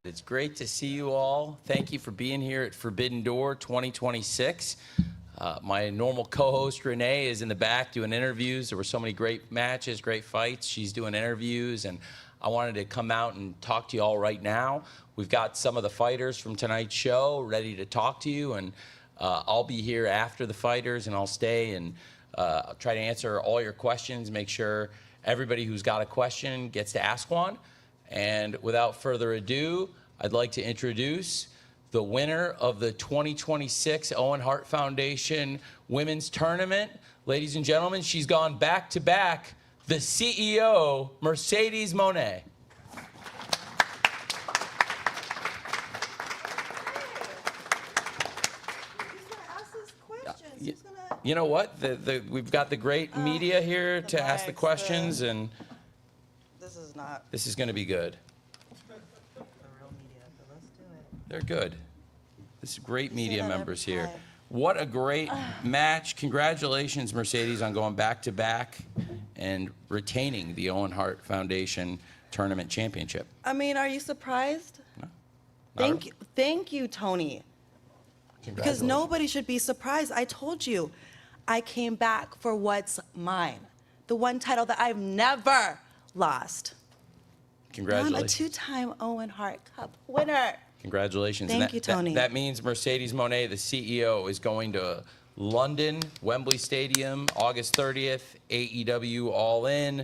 It's great to see you all. Thank you for being here at Forbidden Door 2026. My normal co-host, Renee, is in the back doing interviews. There were so many great matches, great fights. She's doing interviews, and I wanted to come out and talk to you all right now. We've got some of the fighters from tonight's show ready to talk to you, and I'll be here after the fighters, and I'll stay and I'll try to answer all your questions, make sure everybody who's got a question gets to ask one. And without further ado, I'd like to introduce the winner of the 2026 Owen Hart Foundation Women's Tournament. Ladies and gentlemen, she's gone back-to-back, the CEO, Mercedes Moné. You know what? We've got the great media here to ask the questions, and this is going to be good. The real media, but let's do it. They're good. This is great media members here. What a great match. Congratulations, Mercedes, on going back-to-back and retaining the Owen Hart Foundation Tournament Championship. I mean, are you surprised? No. Thank you, Tony. Because nobody should be surprised. I told you, I came back for what's mine. The one title that I've never lost. Congratulations. I'm a two-time Owen Hart Cup winner. Congratulations. Thank you, Tony. That means Mercedes Moné, the CEO, is going to London, Wembley Stadium, August 30th, AEW All In.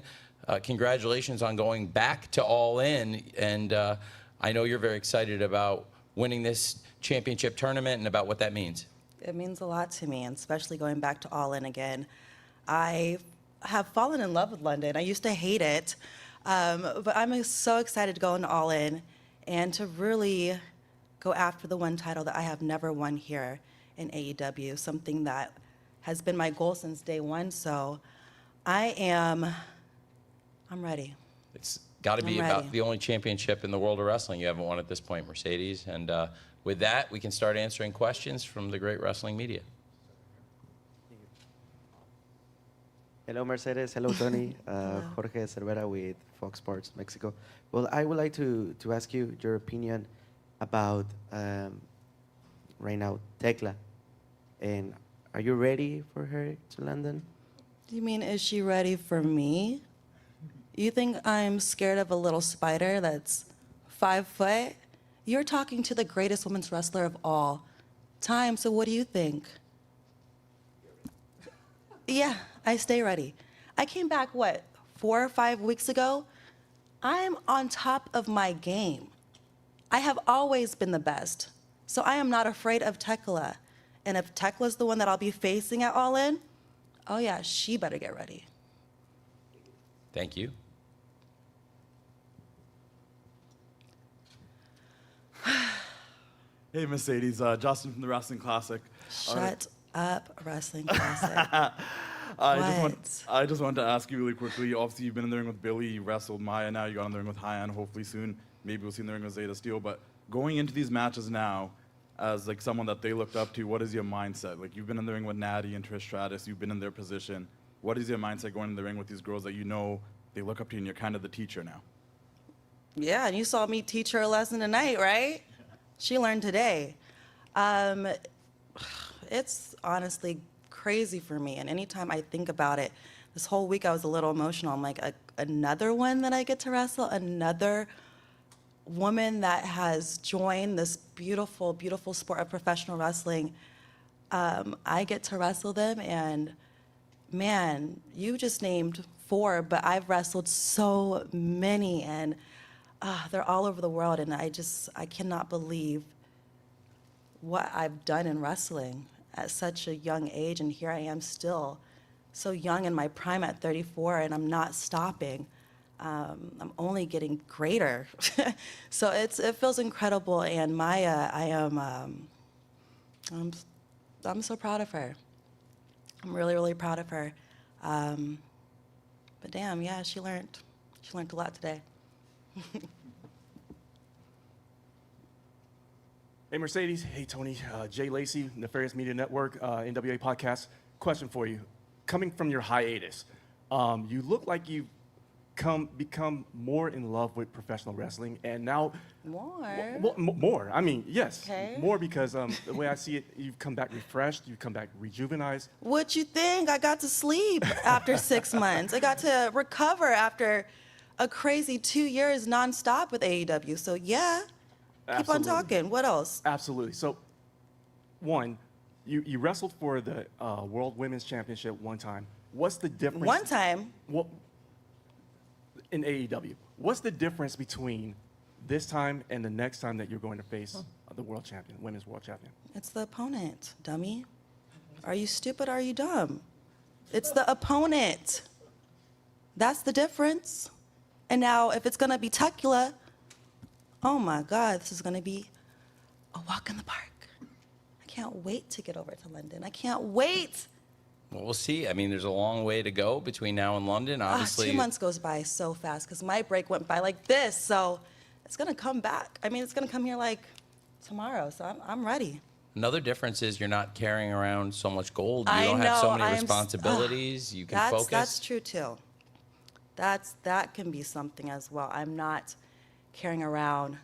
Congratulations on going back to All In. And I know you're very excited about winning this championship tournament and about what that means. It means a lot to me, and especially going back to All In again. I have fallen in love with London. I used to hate it, but I'm so excited to go into All In and to really go after the one title that I have never won here in AEW, something that has been my goal since day one. So I'm ready. It's got to be about the only championship in the world of wrestling you haven't won at this point, Mercedes. And with that, we can start answering questions from the great wrestling media. Hello, Mercedes. Hello, Tony. Jorge Cervera with Fox Sports Mexico. Well, I would like to ask you your opinion about right now Tekla, and are you ready for her to London? You mean, is she ready for me? You think I'm scared of a little spider that's 5 foot? You're talking to the greatest women's wrestler of all time, so what do you think? Yeah, I stay ready. I came back, 4 or 5 weeks ago? I'm on top of my game. I have always been the best, so I am not afraid of Tekla. And if Tekla's the one that I'll be facing at All In, oh yeah, she better get ready. Thank you. Hey, Mercedes. Justin from the Wrestling Classic. Shut up, Wrestling Classic. I just wanted to ask you really quickly. Obviously, you've been in the ring with Billy. You wrestled Maya now. You got in the ring with Hyan. Hopefully soon, maybe we'll see in the ring with Zeta Steel. But going into these matches now, as like someone that they looked up to, what is your mindset? Like, you've been in the ring with Natty and Trish Stratus. You've been in their position. What is your mindset going in the ring with these girls that you know they look up to you and you're kind of the teacher now? Yeah, and you saw me teach her a lesson tonight, right? She learned today. It's honestly crazy for me, and anytime I think about it, this whole week I was a little emotional. I'm like, another one that I get to wrestle, another woman that has joined this beautiful, beautiful sport of professional wrestling. I get to wrestle them, and man, you just named 4, but I've wrestled so many, and they're all over the world, and I cannot believe what I've done in wrestling at such a young age, and here I am still so young in my prime at 34, and I'm not stopping. I'm only getting greater. So it feels incredible, and Maya, I'm so proud of her. I'm really, really proud of her. But damn, yeah, she learned a lot today. Hey, Mercedes. Hey, Tony. Jay Lacey, Nefarious Media Network, NWA Podcast. Question for you. Coming from your hiatus, you look like you've become more in love with professional wrestling, and now More. more. I mean, yes, Okay. more because the way I see it, you've come back refreshed, you come back rejuvenized. What you think? I got to sleep after 6 months. I got to recover after a crazy 2 years nonstop with AEW. So yeah, keep on Absolutely. talking. What else? Absolutely. So, one, you wrestled for the World Women's Championship one time. What's the difference? One time, What in AEW? What's the difference between this time and the next time that you're going to face the world champion, women's world champion? it's the opponent, dummy. Are you stupid or are you dumb? It's the opponent. That's the difference. And now, if it's gonna be Tekla, oh my God, this is gonna be a walk in the park. I can't wait to get over to London. I can't wait. Well, we'll see. I mean, there's a long way to go between now and London. Obviously, 2 months goes by so fast because my break went by like this. So it's gonna come back. I mean, it's gonna come here like tomorrow. So I'm ready. another difference is you're not carrying around so much gold. You I don't have so know, many I am s- responsibilities. You can focus. That's true too. That can be something as well. I'm not carrying around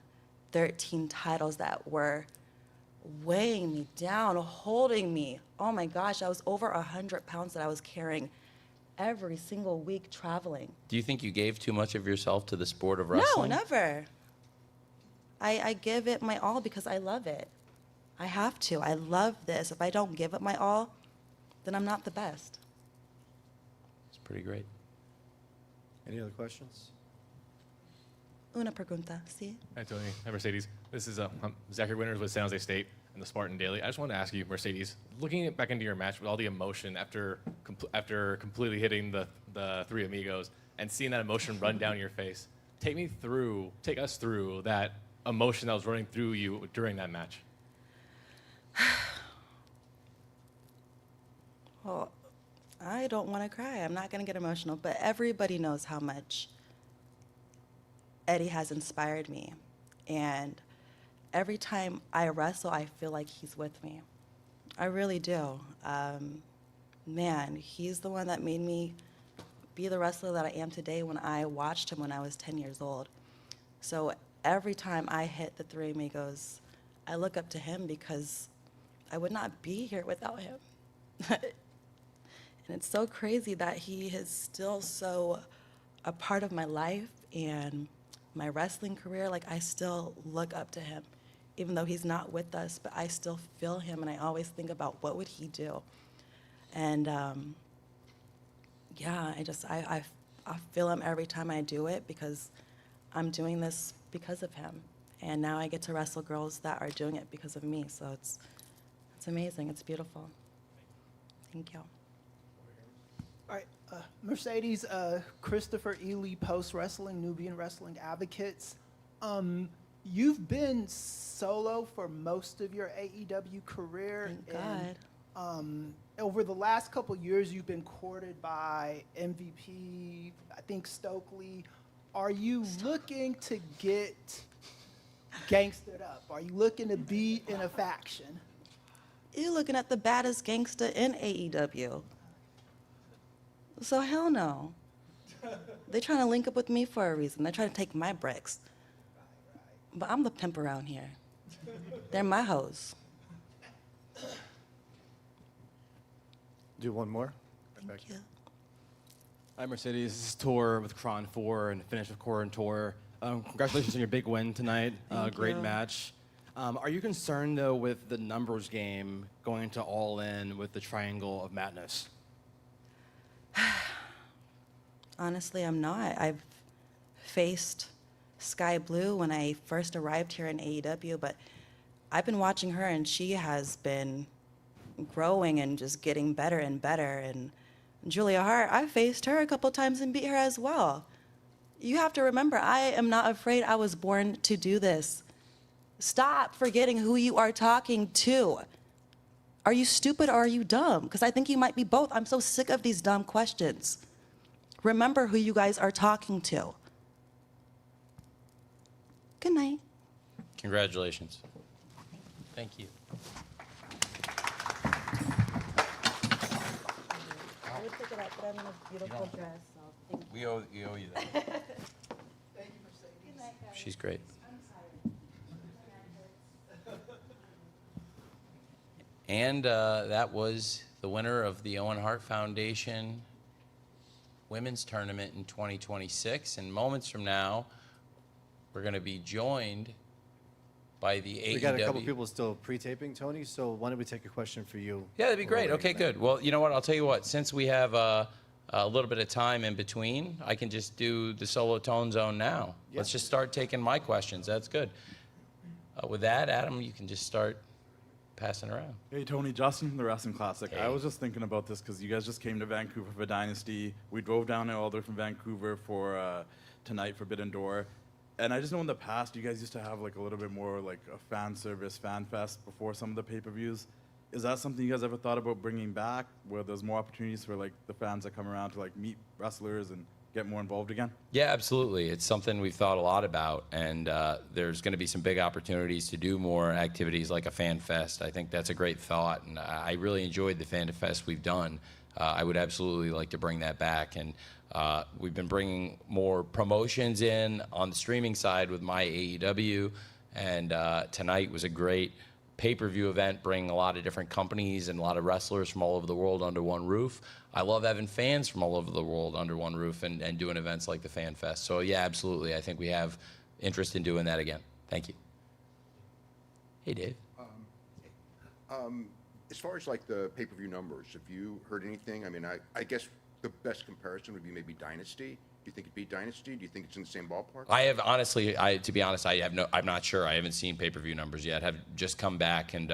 13 titles that were weighing me down, holding me. Oh my gosh, I was over 100 pounds that I was carrying every single week traveling. Do you think you gave too much of yourself to the sport of wrestling? No, never. I give it my all because I love it. I have to. I love this. If I don't give it my all, then I'm not the best. It's pretty great. Any other questions? Una pregunta, sí? Hi, Tony. Hi, Mercedes. This is Zachary Winters with San Jose State and the Spartan Daily. I just wanted to ask you, Mercedes, looking back into your match with all the emotion after completely hitting the three amigos and seeing that emotion run down your face, take us through that emotion that was running through you during that match. Well, I don't want to cry. I'm not going to get emotional, but everybody knows how much Eddie has inspired me. And every time I wrestle, I feel like he's with me. I really do. Man, he's the one that made me be the wrestler that I am today when I watched him when I was 10 years old. So every time I hit the Three Amigos, I look up to him because I would not be here without him. And it's so crazy that he is still so a part of my life and my wrestling career. Like, I still look up to him, even though he's not with us, but I still feel him, and I always think about what would he do. And yeah, I feel him every time I do it because I'm doing this because of him. And now I get to wrestle girls that are doing it because of me. So it's amazing. It's beautiful. Thank you. All right, Mercedes, Christopher Ely, Post Wrestling, Nubian Wrestling Advocates. You've been solo for most of your AEW career. Thank God. And, over the last couple years, you've been courted by MVP, I think Stokely. Are you looking to get gangstered up? Are you looking to be in a faction? You're looking at the baddest gangster in AEW. So hell no. They're trying to link up with me for a reason. They're trying to take my bricks. But I'm the pimp around here. They're my hoes. Do one more. Thank you. Hi, Mercedes. This is Tor with Cron 4 and finish with Core and Tor. Congratulations on your big win tonight. Thank Great you. match. Are you concerned, though, with the numbers game going to all in with the Triangle of Madness? Honestly, I'm not. I've faced Sky Blue when I first arrived here in AEW, but I've been watching her, and she has been growing and just getting better and better. And Julia Hart, I faced her a couple times and beat her as well. You have to remember, I am not afraid. I was born to do this. Stop forgetting who you are talking to. Are you stupid or are you dumb? Because I think you might be both. I'm so sick of these dumb questions. Remember who you guys are talking to. Good night. Congratulations. Thank you. I would pick it up, but I'm in a beautiful dress, so We owe you that. Thank you, Mercedes. She's great. And that was the winner of the Owen Hart Foundation Women's Tournament in 2026. And moments from now, we're going to be joined by the AEW. We got a couple people still pre-taping, Tony, so why don't we take a question for you? Yeah, that'd be great. while we're Okay, waiting there. good. Well, you know what? I'll tell you what. Since we have a little bit of time in between, I can just do the solo tone zone now. Yeah. Let's just start taking my questions. That's good. With that, Adam, you can just start passing around. Hey, Tony, Justin from the Wrestling Classic. Hey. I was just thinking about this because you guys just came to Vancouver for Dynasty. We drove down there all the way from Vancouver for tonight, Forbidden Door. And I just know in the past, you guys used to have like a little bit more like a fan service, fan fest before some of the pay-per-views. Is that something you guys ever thought about bringing back, where there's more opportunities for like the fans that come around to like meet wrestlers and get more involved again? Yeah, absolutely. It's something we've thought a lot about, and there's going to be some big opportunities to do more activities like a fan fest. I think that's a great thought, and I really enjoyed the fan fest we've done. I would absolutely like to bring that back, and we've been bringing more promotions in on the streaming side with my AEW, and tonight was a great pay-per-view event, bringing a lot of different companies and a lot of wrestlers from all over the world under one roof. I love having fans from all over the world under one roof and doing events like the Fan Fest. So yeah, absolutely. I think we have interest in doing that again. Thank you. Hey, Dave. As far as like the pay-per-view numbers, have you heard anything? I mean, I guess the best comparison would be maybe Dynasty. Do you think it'd be Dynasty? Do you think it's in the same ballpark? I have honestly, to be honest, I'm not sure. I haven't seen pay-per-view numbers yet. Have just come back, and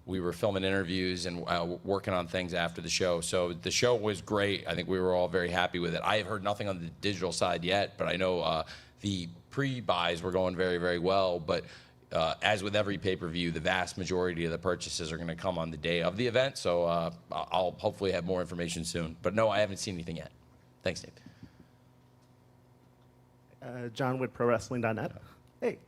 we were filming interviews and working on things after the show. So the show was great. I think we were all very happy with it. I have heard nothing on the digital side yet, but I know the pre-buys were going very, very well. But as with every pay-per-view, the vast majority of the purchases are going to come on the day of the event. So I'll hopefully have more information soon. But no, I haven't seen anything yet. Thanks, Dave. John with ProWrestling.net. Hey,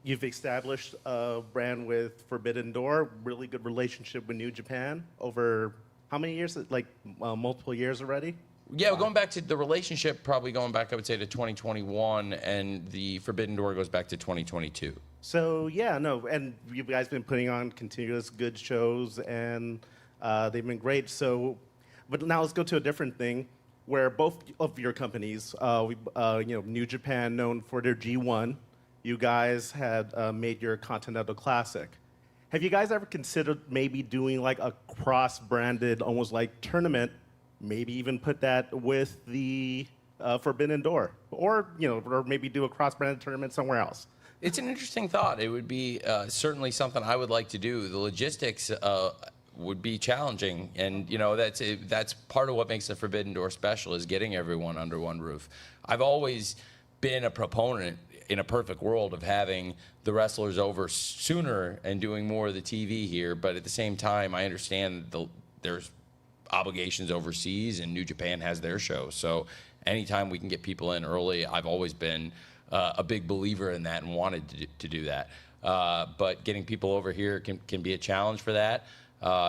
you've established a brand with Forbidden Door, really good relationship with New Japan over how many years? Like multiple years already? Yeah, we're going back to the relationship, probably going back, I would say, to 2021, and the Forbidden Door goes back to 2022. So, yeah, no, and you guys been putting on continuous good shows, and they've been great. So, but now let's go to a different thing, where both of your companies, New Japan, known for their G1, you guys had made your Continental Classic. Have you guys ever considered maybe doing like a cross-branded, almost like tournament, maybe even put that with the Forbidden Door, or maybe do a cross-branded tournament somewhere else? It's an interesting thought. It would be certainly something I would like to do. The logistics would be challenging, and that's part of what makes the Forbidden Door special, is getting everyone under one roof. I've always been a proponent, in a perfect world, of having the wrestlers over sooner and doing more of the TV here, but at the same time, I understand there's obligations overseas, and New Japan has their show. So anytime we can get people in early, I've always been a big believer in that and wanted to do that. But getting people over here can be a challenge for that.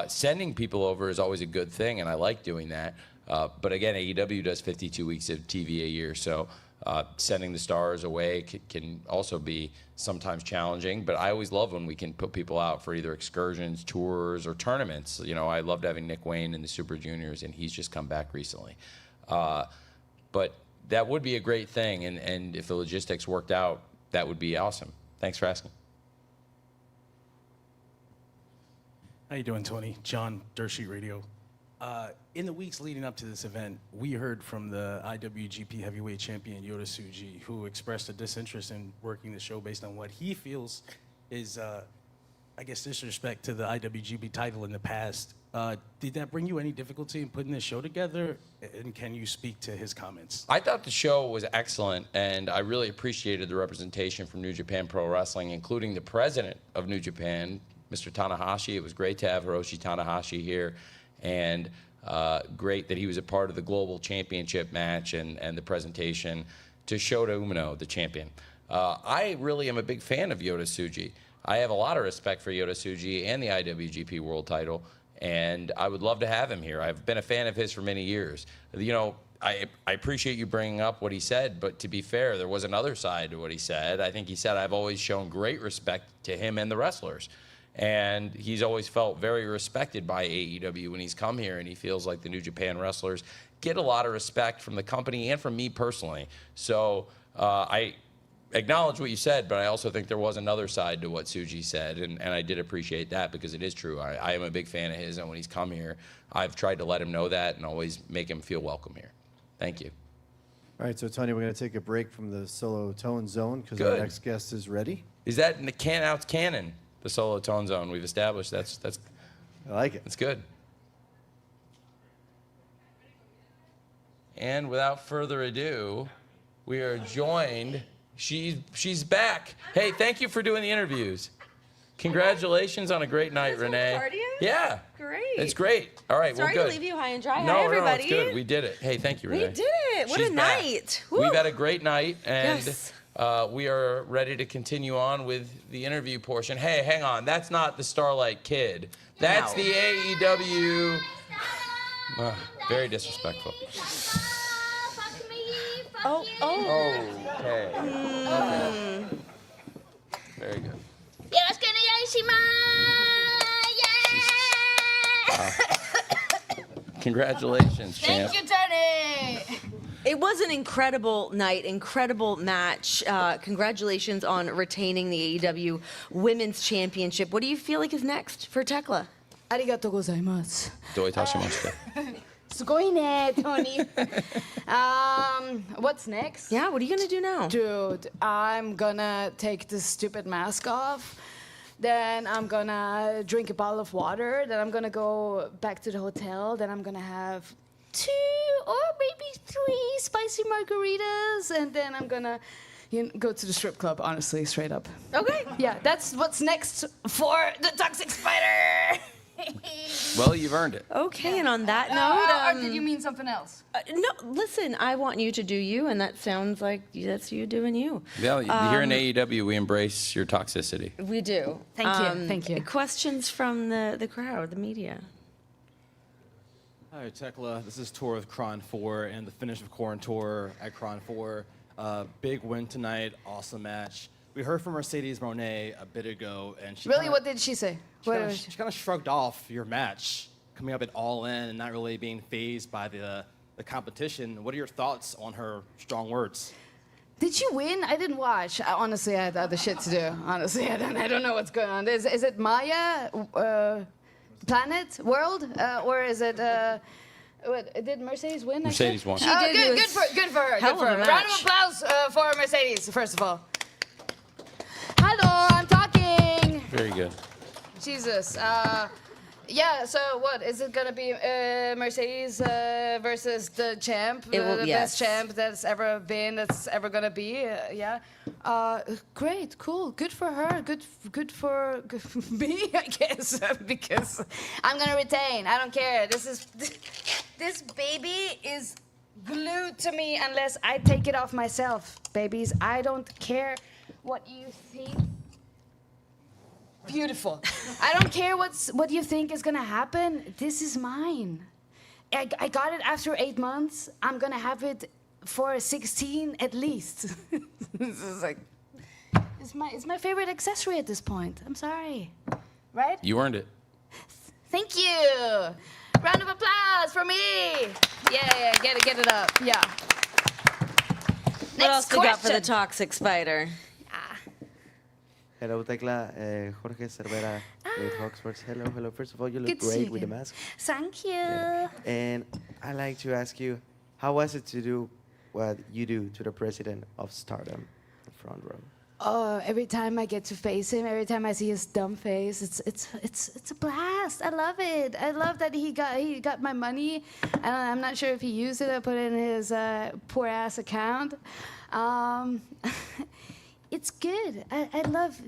Sending people over is always a good thing, and I like doing that. But again, AEW does 52 weeks of TV a year, so sending the stars away can also be sometimes challenging. But I always love when we can put people out for either excursions, tours, or tournaments. I loved having Nick Wayne in the Super Juniors, and he's just come back recently. But that would be a great thing, and if the logistics worked out, that would be awesome. Thanks for asking. How you doing, Tony? John, Dirt Sheet Radio. In the weeks leading up to this event, we heard from the IWGP Heavyweight Champion Yota Tsuji, who expressed a disinterest in working the show based on what he feels is, disrespect to the IWGP title in the past. Did that bring you any difficulty in putting this show together? And can you speak to his comments? I thought the show was excellent, and I really appreciated the representation from New Japan Pro Wrestling, including the president of New Japan, Mr. Tanahashi. It was great to have Hiroshi Tanahashi here, and great that he was a part of the Global Championship match and the presentation to Shota Umino, the champion. I really am a big fan of Yota Tsuji. I have a lot of respect for Yota Tsuji and the IWGP World title, And I would love to have him here. I've been a fan of his for many years. You know, I appreciate you bringing up what he said, but to be fair, there was another side to what he said. I think he said, I've always shown great respect to him and the wrestlers. And he's always felt very respected by AEW when he's come here, and he feels like the New Japan wrestlers get a lot of respect from the company and from me personally. So I acknowledge what you said, but I also think there was another side to what Tsuji said, and I did appreciate that because it is true. I am a big fan of his, and when he's come here, I've tried to let him know that and always make him feel welcome here. Thank you. All right, so Tony, we're going to take a break from the solo tone zone because our Good. next guest is ready. Is that in the canon, the solo tone zone? We've established that's I like it. that's good. And without further ado, we are joined. She's back. Hey, thank you for doing the interviews. Congratulations on a great night, Renee. Party? Yeah. Great. It's great. All right, Sorry well, to good. leave you high and dry. No, Hi, everybody. No, it's good. We did it. Hey, thank you, We Renee. did it. What She's a back. night. We've Woo. had a great night, and Yes. we are ready to continue on with the interview portion. Hey, hang on. That's not the Starlight Kid. That's the AEW. Very disrespectful. Oh. Okay. Okay. Very good. Congratulations, champ. Thank you, Tony. It was an incredible night, incredible match. Congratulations on retaining the AEW Women's Championship. What do you feel like is next for Tekla? Arigatou gozaimasu. Doitashimashita. Sugoine, Tony. What's next? Yeah, what are you gonna do now? Dude, I'm gonna take this stupid mask off. Then I'm gonna drink a bottle of water. Then I'm gonna go back to the hotel. Then I'm gonna have 2 or maybe 3 spicy margaritas. And then I'm gonna go to the strip club, honestly, straight up. Okay. Yeah, that's what's next for the Toxic Spider. Well, you've earned it. Okay, and on that note, Or did you mean something else? no, listen, I want you to do you, and that sounds like that's you doing you. Yeah, here in AEW, we embrace your toxicity. We do. Thank you, thank you. Questions from the crowd, the media. Hi, Tekla. This is Tor with Kron 4 and the finish of Corin Tour at Kron 4. Big win tonight, awesome match. We heard from Mercedes Moné a bit ago, and she Really, kinda, what did she say? What was she kind of shrugged off your match, coming up at All In and not really being fazed by the competition. What are your thoughts on her strong words? Did you win? I didn't watch. Honestly, I had other shit to do. Honestly, I don't know what's going on. Is it Maya, planet, world, or is it? What, did Mercedes win? Mercedes won. She did. Good for her. Hell Good for of her. a Round of match. applause for Mercedes, first of all. Hello, I'm talking. Very good. Jesus. Yeah, so what? Is it going to be Mercedes versus the champ? It will- the yes. best champ that's ever been, that's ever going to be? Yeah. Great, cool. Good for her. Good for me, I guess, because I'm going to retain. I don't care. This baby is glued to me unless I take it off myself, babies. I don't care what you think. Beautiful. I don't care what you think is gonna happen. This is mine. I got it after 8 months. I'm gonna have it for 16 at least. This is like, it's my favorite accessory at this point. I'm sorry. Right? You earned it. Thank you. Round of applause for me. Yeah, get it up. Yeah. What else Next we got for the question. Toxic Spider? Hello, Tekla. Jorge Cervera with Hawk Sports. Hello. First of all, you look Good to see great you with the again. mask. Thank you. Yeah. And I'd like to ask you, how was it to do what you do to the president of Stardom, the front row? Oh, every time I get to face him, every time I see his dumb face, it's a blast. I love it. I love that he got my money. I'm not sure if he used it or put it in his poor ass account. It's good. I love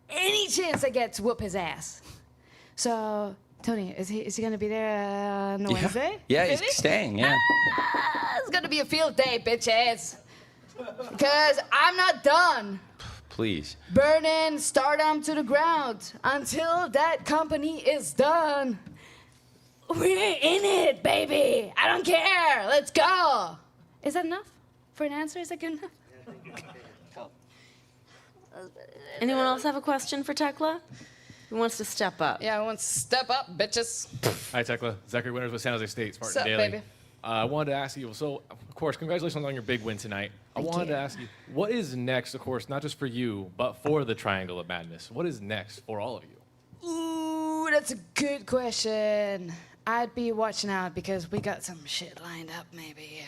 any chance I get to whoop his ass. So, Tony, is he gonna be there on Wednesday? Yeah, Really? he's staying, yeah. It's gonna be a field day, bitches. Because I'm not done. Please. Burning Stardom to the ground until that company is done. We're in it, baby. I don't care. Let's go. Is that enough for an answer? Is that good enough? Anyone else have a question for Tekla? Who wants to step up? Yeah, I want to step up, bitches. Hi, Tekla. Zachary Winters with San Jose State, Spartan Sup, Daily. baby? I wanted to ask you, so, of course, congratulations on your big win tonight. I wanted to ask you, what is next, of course, not just for you, but for the Triangle of Madness? What is next for all of you? Ooh, that's a good question. I'd be watching out because we got some shit lined up. Maybe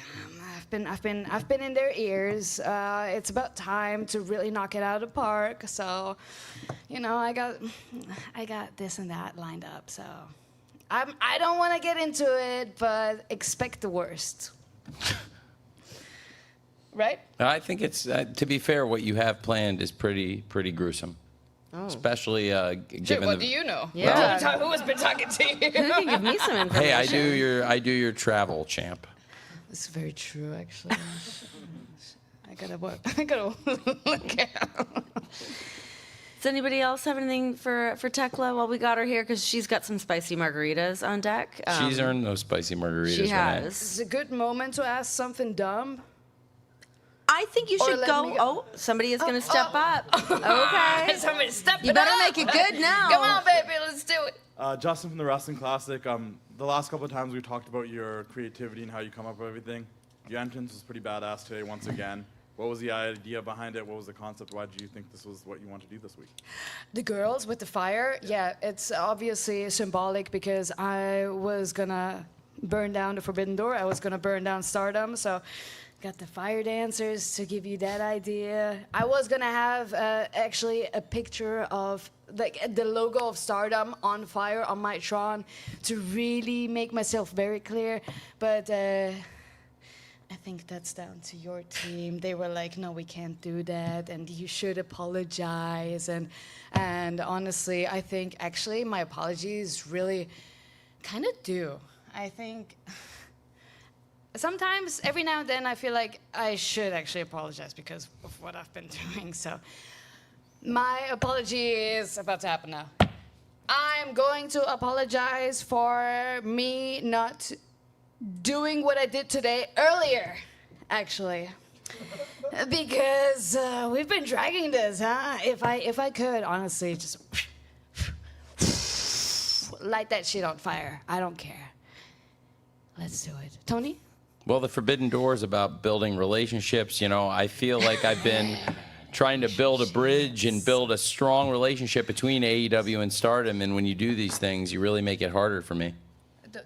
I've been in their ears. It's about time to really knock it out of the park. So, you know, I got this and that lined up. So, I don't want to get into it, but expect the worst. Right? I think it's, to be fair, what you have planned is pretty gruesome. Oh. Especially given what the, do you know? Yeah. Who has been talking to you? Who can give me some information? Hey, I do your travel, champ. That's very true, actually. I gotta look out. Does anybody else have anything for Tekla while we got her here? Because she's got some spicy margaritas on deck. She's earned those spicy margaritas. She Renee. has. It's a good moment to ask something dumb. I think you Or should let go. me go. Oh, somebody is going to step up. Okay. Somebody step You it better up. make it good now. Come on, baby, let's do it. Justin from the Wrestling Classic. The last couple of times we talked about your creativity and how you come up with everything. Your entrance was pretty badass today once again. What was the idea behind it? What was the concept? Why did you think this was what you wanted to do this week? The girls with the fire, yeah, it's obviously symbolic because I was gonna burn down the Forbidden Door. I was gonna burn down Stardom, so got the fire dancers to give you that idea. I was gonna have actually a picture of like the logo of Stardom on fire on my Tron to really make myself very clear, but I think that's down to your team. They were like, no, we can't do that, and you should apologize. And honestly, I think actually my apologies really kind of due. I think sometimes, every now and then, I feel like I should actually apologize because of what I've been doing. So my apology is about to happen now. I'm going to apologize for me not doing what I did today earlier, actually, because we've been dragging this, huh? If I could, honestly, just light that shit on fire. I don't care. Let's do it. Tony? Well, the Forbidden Door is about building relationships. You know, I feel like I've been trying to build a bridge and build a strong relationship between AEW and Stardom, and when you do these things, you really make it harder for me.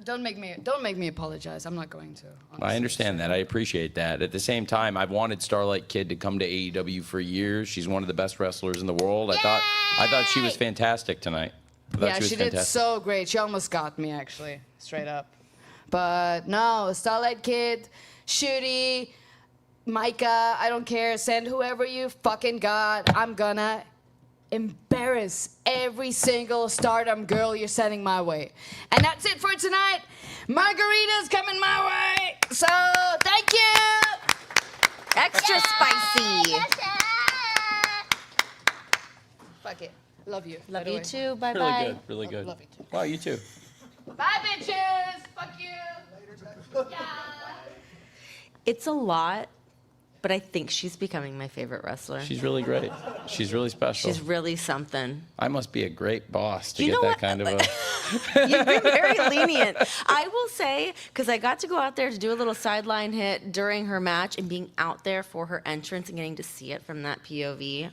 Don't make me apologize. I'm not going to. Honestly. I understand that. I appreciate that. At the same time, I've wanted Starlight Kid to come to AEW for years. She's one of the best wrestlers in the world. I thought she was fantastic tonight. Yeah, she did so great. She almost got me, actually, straight up. But no, Starlight Kid, Shooty, Micah, I don't care. Send whoever you fucking got. I'm gonna embarrass every single Stardom girl you're sending my way. And that's it for tonight. Margaritas coming my way. So, thank you. Extra spicy. Fuck it. Love you. Love by the you way. too. Bye Really bye. good. Really good. Love you too. Wow, you too. Bye, bitches. Fuck you. Yeah. It's a lot, but I think she's becoming my favorite wrestler. She's really great. She's really special. She's really something. I must be a great boss to You get know that what? kind of a... You've been very lenient. I will say, because I got to go out there to do a little sideline hit during her match, and being out there for her entrance and getting to see it from that POV,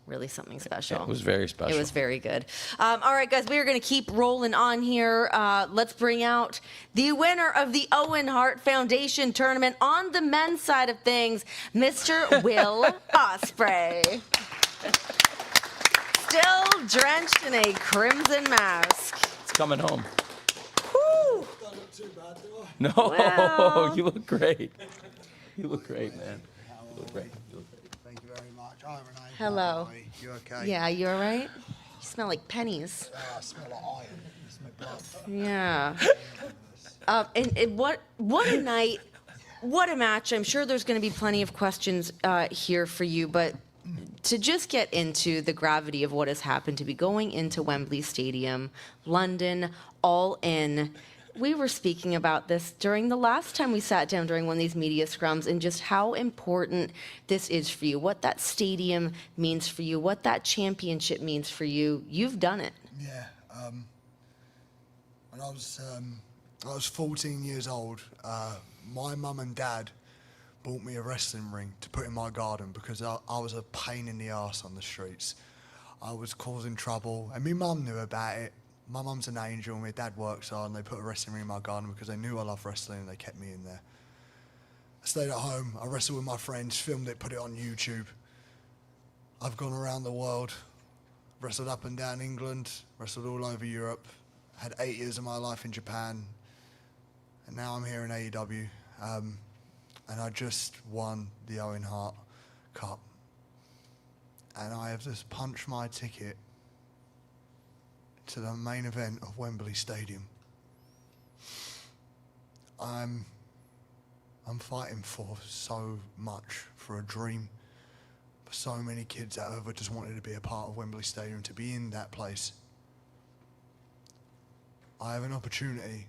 really something special. It was very special. It was very good. All right, guys, we are going to keep rolling on here. Let's bring out the winner of the Owen Hart Foundation tournament on the men's side of things, Mr. Will Ospreay. Still drenched in a crimson mask. It's coming home. Woo! No, Well. you look great. You look great, man. You look great. You look great. Thank you very much. Hi, Renee. Hello. Hi. You okay? Yeah, you all right? You smell like pennies. I smell like iron. It's my blood. Yeah. And what a night, what a match. I'm sure there's going to be plenty of questions here for you, but to just get into the gravity of what has happened, to be going into Wembley Stadium, London, all in. We were speaking about this during the last time we sat down during one of these media scrums, and just how important this is for you, what that stadium means for you, what that championship means for you. You've done it. Yeah. When I was 14 years old, my mum and dad bought me a wrestling ring to put in my garden because I was a pain in the arse on the streets. I was causing trouble, and my mum knew about it. My mum's an angel, my dad works hard, and they put a wrestling ring in my garden because they knew I loved wrestling and they kept me in there. I stayed at home, I wrestled with my friends, filmed it, put it on YouTube. I've gone around the world, wrestled up and down England, wrestled all over Europe, had 8 years of my life in Japan, and now I'm here in AEW. And I just won the Owen Hart Cup. And I have just punched my ticket to the main event of Wembley Stadium. I'm fighting for so much, for a dream, for so many kids that have just wanted to be a part of Wembley Stadium, to be in that place. I have an opportunity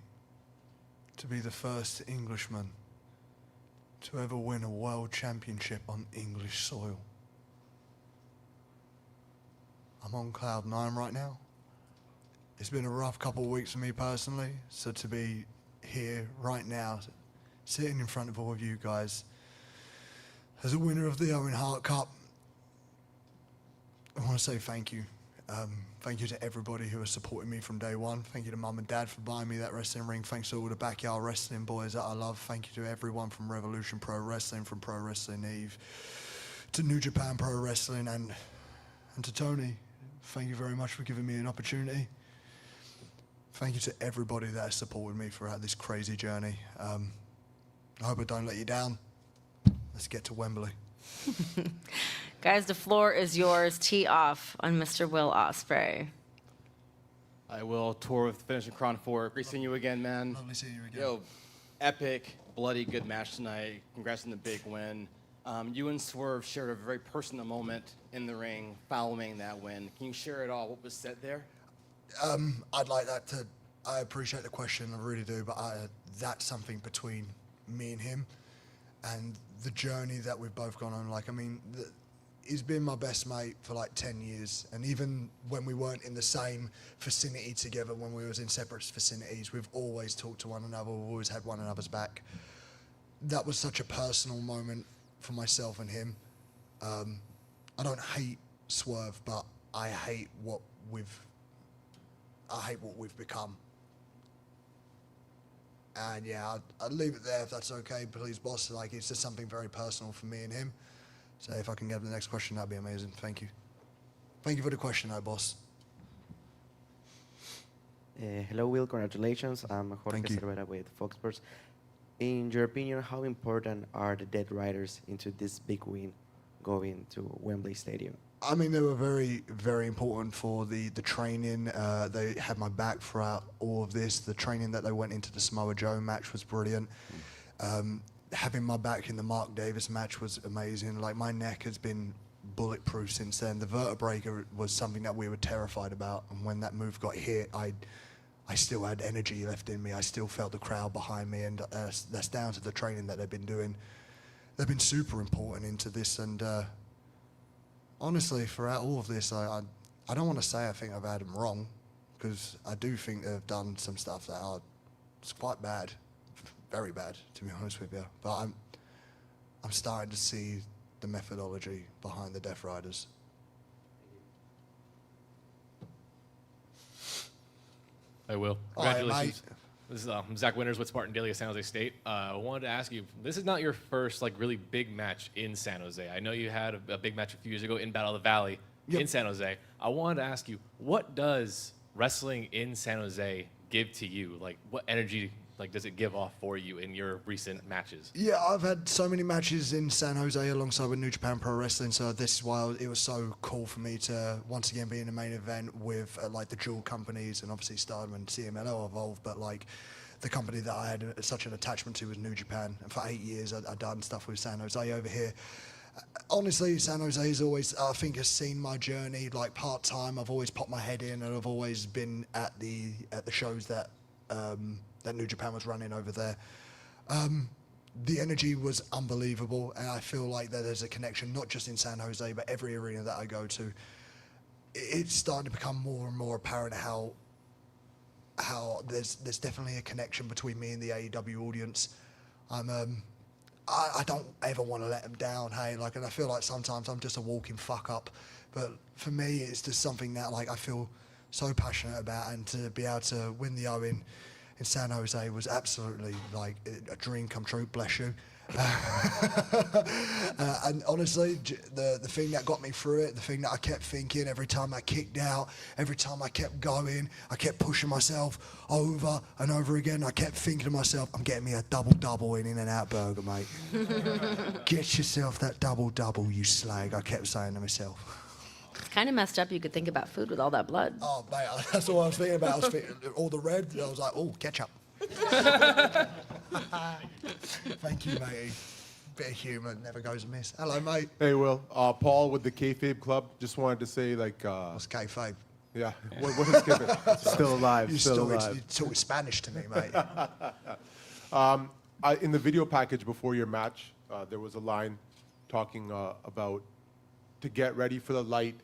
to be the first Englishman to ever win a world championship on English soil. I'm on cloud 9 right now. It's been a rough couple of weeks for me personally, so to be here right now, sitting in front of all of you guys, as a winner of the Owen Hart Cup, I want to say thank you. Thank you to everybody who has supported me from day one. Thank you to Mum and Dad for buying me that wrestling ring. Thanks to all the backyard wrestling boys that I love. Thank you to everyone from Revolution Pro Wrestling, from Pro Wrestling Eve, to New Japan Pro Wrestling, and to Tony. Thank you very much for giving me an opportunity. Thank you to everybody that has supported me throughout this crazy journey. I hope I don't let you down. Let's get to Wembley. Guys, the floor is yours. Tee off on Mr. Will Ospreay. I will tour with finishing Cron 4. Great seeing you again, man. Lovely seeing you again. Yo, epic, bloody good match tonight. Congrats on the big win. You and Swerve shared a very personal moment in the ring following that win. Can you share it all? What was said there? I'd like that to, I appreciate the question, I really do, but that's something between me and him, and the journey that we've both gone on. Like, I mean, he's been my best mate for like 10 years, and even when we weren't in the same vicinity together, when we was in separate vicinities, we've always talked to one another, we've always had one another's back. That was such a personal moment for myself and him. I don't hate Swerve, but I hate what we've become. And yeah, I'd leave it there if that's okay, please, boss. Like, it's just something very personal for me and him. So if I can get the next question, that'd be amazing. Thank you. Thank you for the question, though, boss. Hello, Will. Congratulations. I'm Jorge Cervera with Fox Sports. In your opinion, how important are the Dead Riders into this big win going to Wembley Stadium? I mean, they were very, very important for the training. They had my back throughout all of this. The training that they went into the Samoa Joe match was brilliant. Having my back in the Mark Davis match was amazing. Like, my neck has been bulletproof since then. The vertebrae was something that we were terrified about, and when that move got hit, I still had energy left in me. I still felt the crowd behind me, and that's down to the training that they've been doing. They've been super important into this, and honestly, throughout all of this, I don't want to say I think I've had them wrong, because I do think they've done some stuff that it's quite bad, very bad, to be honest with you. But I'm starting to see the methodology behind the Death Riders. I will. All right, Congratulations. mate. This is Zach Winters with Spartan Daily of San Jose State. I wanted to ask you, this is not your first really big match in San Jose. I know you had a big match a few years ago in Battle of the Valley in San Jose. I wanted to ask you, what does wrestling in San Jose give to you? Like, what energy does it give off for you in your recent matches? Yeah, I've had so many matches in San Jose alongside with New Japan Pro Wrestling, so this is why it was so cool for me to once again be in the main event with the dual companies, and obviously Stardom and CMLL evolved, but the company that I had such an attachment to was New Japan, and for 8 years I'd done stuff with San Jose over here. honestly, San Jose has always, I think, has seen my journey. Like part-time, I've always popped my head in, and I've always been at the shows that that New Japan was running over there. The energy was unbelievable, and I feel like that there's a connection not just in San Jose, but every arena that I go to. It's starting to become more and more apparent how there's definitely a connection between me and the AEW audience. I don't ever want to let them down, hey, like, and I feel like sometimes I'm just a walking fuck up, but for me, it's just something that, like, I feel so passionate about, and to be able to win the Owen in San Jose was absolutely, like, a dream come true, bless you. And honestly, the thing that got me through it, the thing that I kept thinking every time I kicked out, every time I kept going, I kept pushing myself over and over again. I kept thinking to myself, I'm getting me a double in In-N-Out Burger, mate. Get yourself that double, you slag, I kept saying to myself. It's kind of messed up. You could think about food with all that blood. Oh, mate, that's all I was thinking about. I was thinking, all the red, I was like, oh, ketchup. Thank you, matey. Bit of humour never goes amiss. Hello, mate. Hey, Will. Paul with the Kayfabe Club. Just wanted to say, like... What's kayfabe? Yeah. What is kayfabe? Still alive. You're talking Spanish to me, mate. In the video package before your match, there was a line talking about to get ready for the light,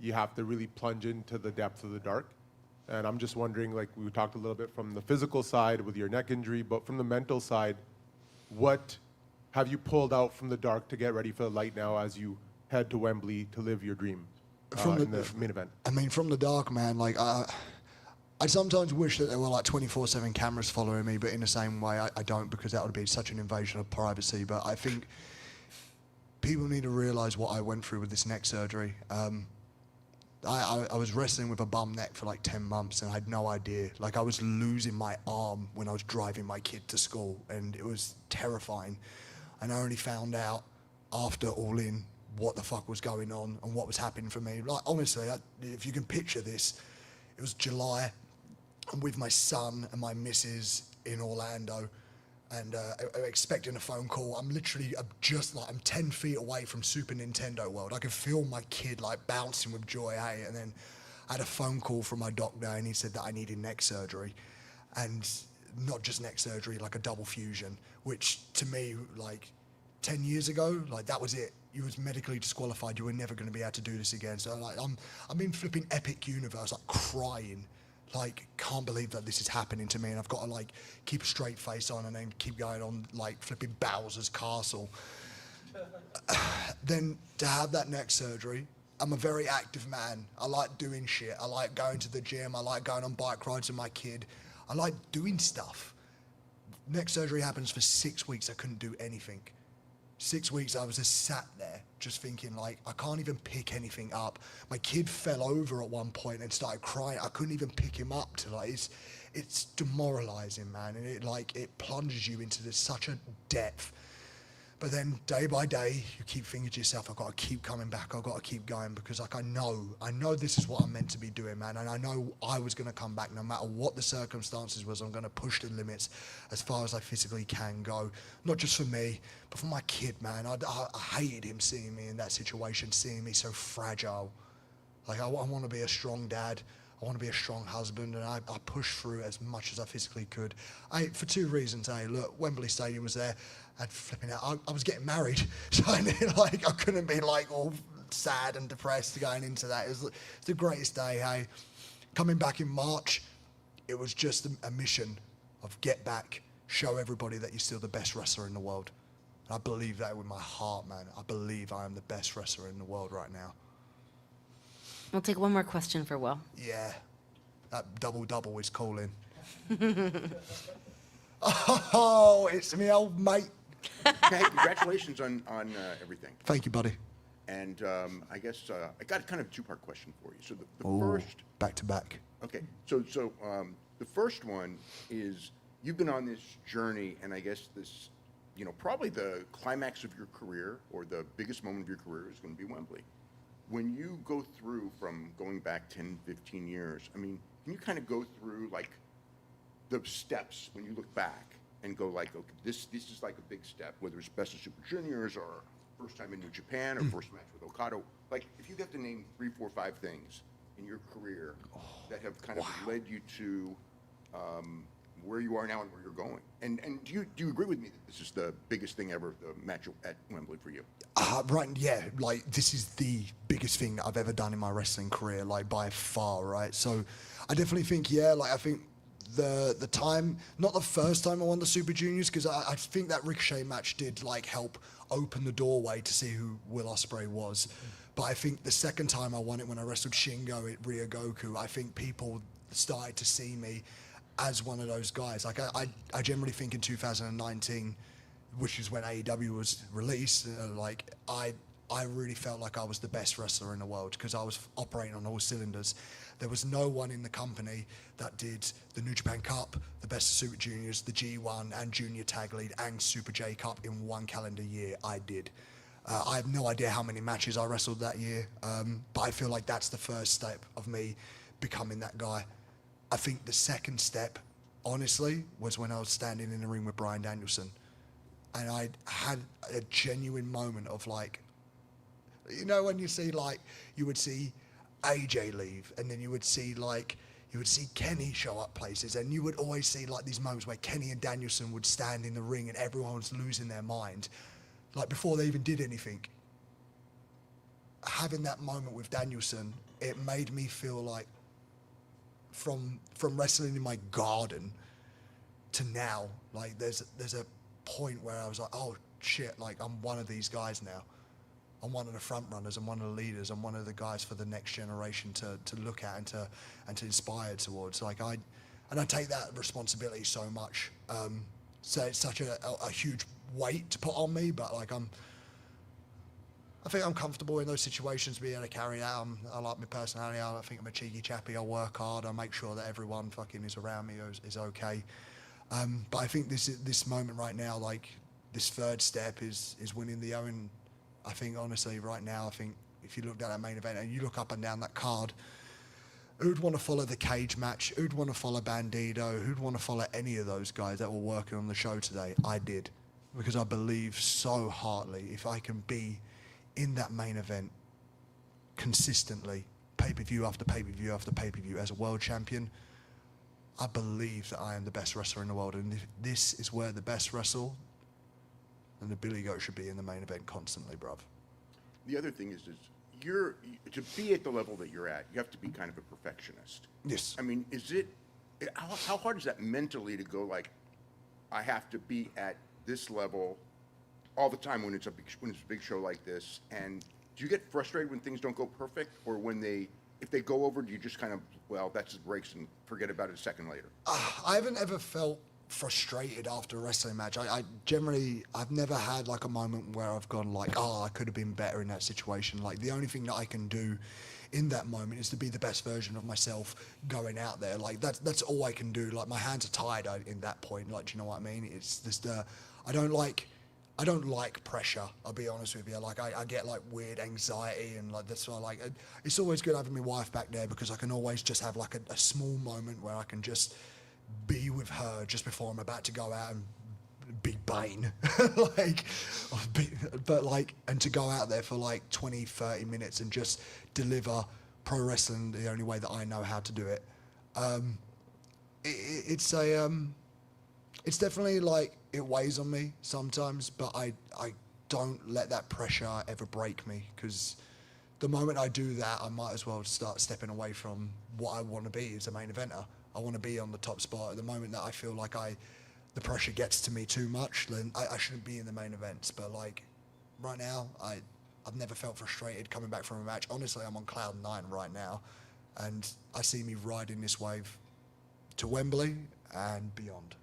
you have to really plunge into the depths of the dark. And I'm just wondering, like we talked a little bit from the physical side with your neck injury, but from the mental side, what have you pulled out from the dark to get ready for the light now as you head to Wembley to live your dream in the main event? I mean, from the dark, man, like, I sometimes wish that there were like 24/7 cameras following me, but in the same way, I don't, because that would be such an invasion of privacy. But I think people need to realize what I went through with this neck surgery. I was wrestling with a bum neck for like 10 months, and I had no idea. Like, I was losing my arm when I was driving my kid to school, and it was terrifying. And I only found out after All In what the fuck was going on and what was happening for me. Like, honestly, if you can picture this, it was July. I'm with my son and my missus in Orlando, and I'm expecting a phone call. I'm 10 feet away from Super Nintendo World. I could feel my kid like bouncing with joy, hey? And then I had a phone call from my doctor, and he said that I needed neck surgery. And not just neck surgery, like a double fusion, which to me, like 10 years ago, like that was it. You was medically disqualified. You were never going to be able to do this again. So like, I'm in flipping Epic Universe, like crying. Like, can't believe that this is happening to me, and I've got to like keep a straight face on and then keep going on like flipping Bowser's Castle. Then to have that neck surgery, I'm a very active man. I like doing shit. I like going to the gym. I like going on bike rides with my kid. I like doing stuff. Neck surgery happens for 6 weeks. I couldn't do anything. 6 weeks I was just sat there just thinking, like, I can't even pick anything up. My kid fell over at one point and started crying. I couldn't even pick him up. It's demoralizing, man, and it plunges you into such a depth. But then day by day, you keep thinking to yourself, I've got to keep coming back. I've got to keep going, because like I know this is what I'm meant to be doing, man. And I know I was going to come back no matter what the circumstances was. I'm going to push the limits as far as I physically can go. Not just for me, but for my kid, man. I hated him seeing me in that situation, seeing me so fragile. Like I want to be a strong dad. I want to be a strong husband, and I pushed through as much as I physically could. For two reasons. Look, Wembley Stadium was there. I'd flipping out. I was getting married, so I couldn't be like all sad and depressed going into that. It was the greatest day. Hey, coming back in March, it was just a mission of get back, show everybody that you're still the best wrestler in the world. And I believe that with my heart, man. I believe I am the best wrestler in the world right now. We'll take one more question for Will. Yeah, that double is calling. Oh, it's me old mate. Hey, congratulations on everything. Thank you, buddy. And I guess I got kind of a two-part question for you. So the Ooh, first, back to back. okay. So the first one is you've been on this journey, and I guess this, probably the climax of your career or the biggest moment of your career is going to be Wembley. When you go through from going back 10, 15 years, I mean, can you kind of go through like the steps when you look back and go like, okay, this is like a big step, whether it's Best of Super Juniors or first time in New Japan or first match with Okada. Like, if you get to name 3, 4, 5 things in your career that have kind of led you to where you are now and where you're going. And do you agree with me that this is the biggest thing ever, the match at Wembley for you? Right, yeah, like this is the biggest thing that I've ever done in my wrestling career, like by far, right? So I definitely think, yeah, like I think the time, not the first time I won the Super Juniors, because I think that Ricochet match did like help open the doorway to see who Will Ospreay was. But I think the second time I won it when I wrestled Shingo at Ryogoku, I think people started to see me as one of those guys. Like I generally think in 2019, which is when AEW was released, like I really felt like I was the best wrestler in the world because I was operating on all cylinders. There was no one in the company that did the New Japan Cup, the Best of Super Juniors, the G1 and Junior Tag Lead and Super J Cup in one calendar year. I did. I have no idea how many matches I wrestled that year, but I feel like that's the first step of me becoming that guy. I think the second step, honestly, was when I was standing in the ring with Bryan Danielson. And I had a genuine moment of like, you know, when you see like, you would see AJ leave and then you would see Kenny show up places, and you would always see like these moments where Kenny and Danielson would stand in the ring and everyone was losing their mind, like before they even did anything. Having that moment with Danielson, it made me feel like from wrestling in my garden to now, like there's a point where I was like, oh shit, like I'm one of these guys now. I'm one of the front runners, I'm one of the leaders, I'm one of the guys for the next generation to look at and to inspire towards. Like I take that responsibility so much. So it's such a huge weight to put on me, but like I think I'm comfortable in those situations to be able to carry out. I like my personality. I think I'm a cheeky chappy. I work hard. I make sure that everyone fucking is around me is okay. But I think this moment right now, like this third step is winning the Owen. I think honestly right now, I think if you looked at that main event and you look up and down that card, who'd want to follow the cage match? Who'd want to follow Bandito? Who'd want to follow any of those guys that were working on the show today? I did, because I believe so heartily if I can be in that main event consistently, pay-per-view after pay-per-view after pay-per-view as a world champion, I believe that I am the best wrestler in the world. And this is where the best wrestle and the Billy Goat should be in the main event constantly, bruv. The other thing is you're to be at the level that you're at, you have to be kind of a perfectionist. Yes. I mean, how hard is that mentally to go like, I have to be at this level all the time when it's a big show like this? And do you get frustrated when things don't go perfect, or if they go over, do you just kind of, well, that's the breaks and forget about it a second later? I haven't ever felt frustrated after a wrestling match. I've never had like a moment where I've gone like, oh, I could have been better in that situation. Like the only thing that I can do in that moment is to be the best version of myself going out there. Like that's all I can do. Like my hands are tied in that point. Like, do you know what I mean? It's just I don't like pressure, I'll be honest with you. Like I get like weird anxiety, and like that's why like it's always good having my wife back there, because I can always just have like a small moment where I can just be with her just before I'm about to go out and be Bane. And to go out there for like 20, 30 minutes and just deliver pro wrestling the only way that I know how to do it. It's definitely like, it weighs on me sometimes, but I don't let that pressure ever break me, because the moment I do that, I might as well start stepping away from what I want to be as a main eventer. I want to be on the top spot. At the moment that I feel like the pressure gets to me too much, then I shouldn't be in the main events. But like right now, I've never felt frustrated coming back from a match. Honestly, I'm on cloud 9 right now, and I see me riding this wave to Wembley and beyond.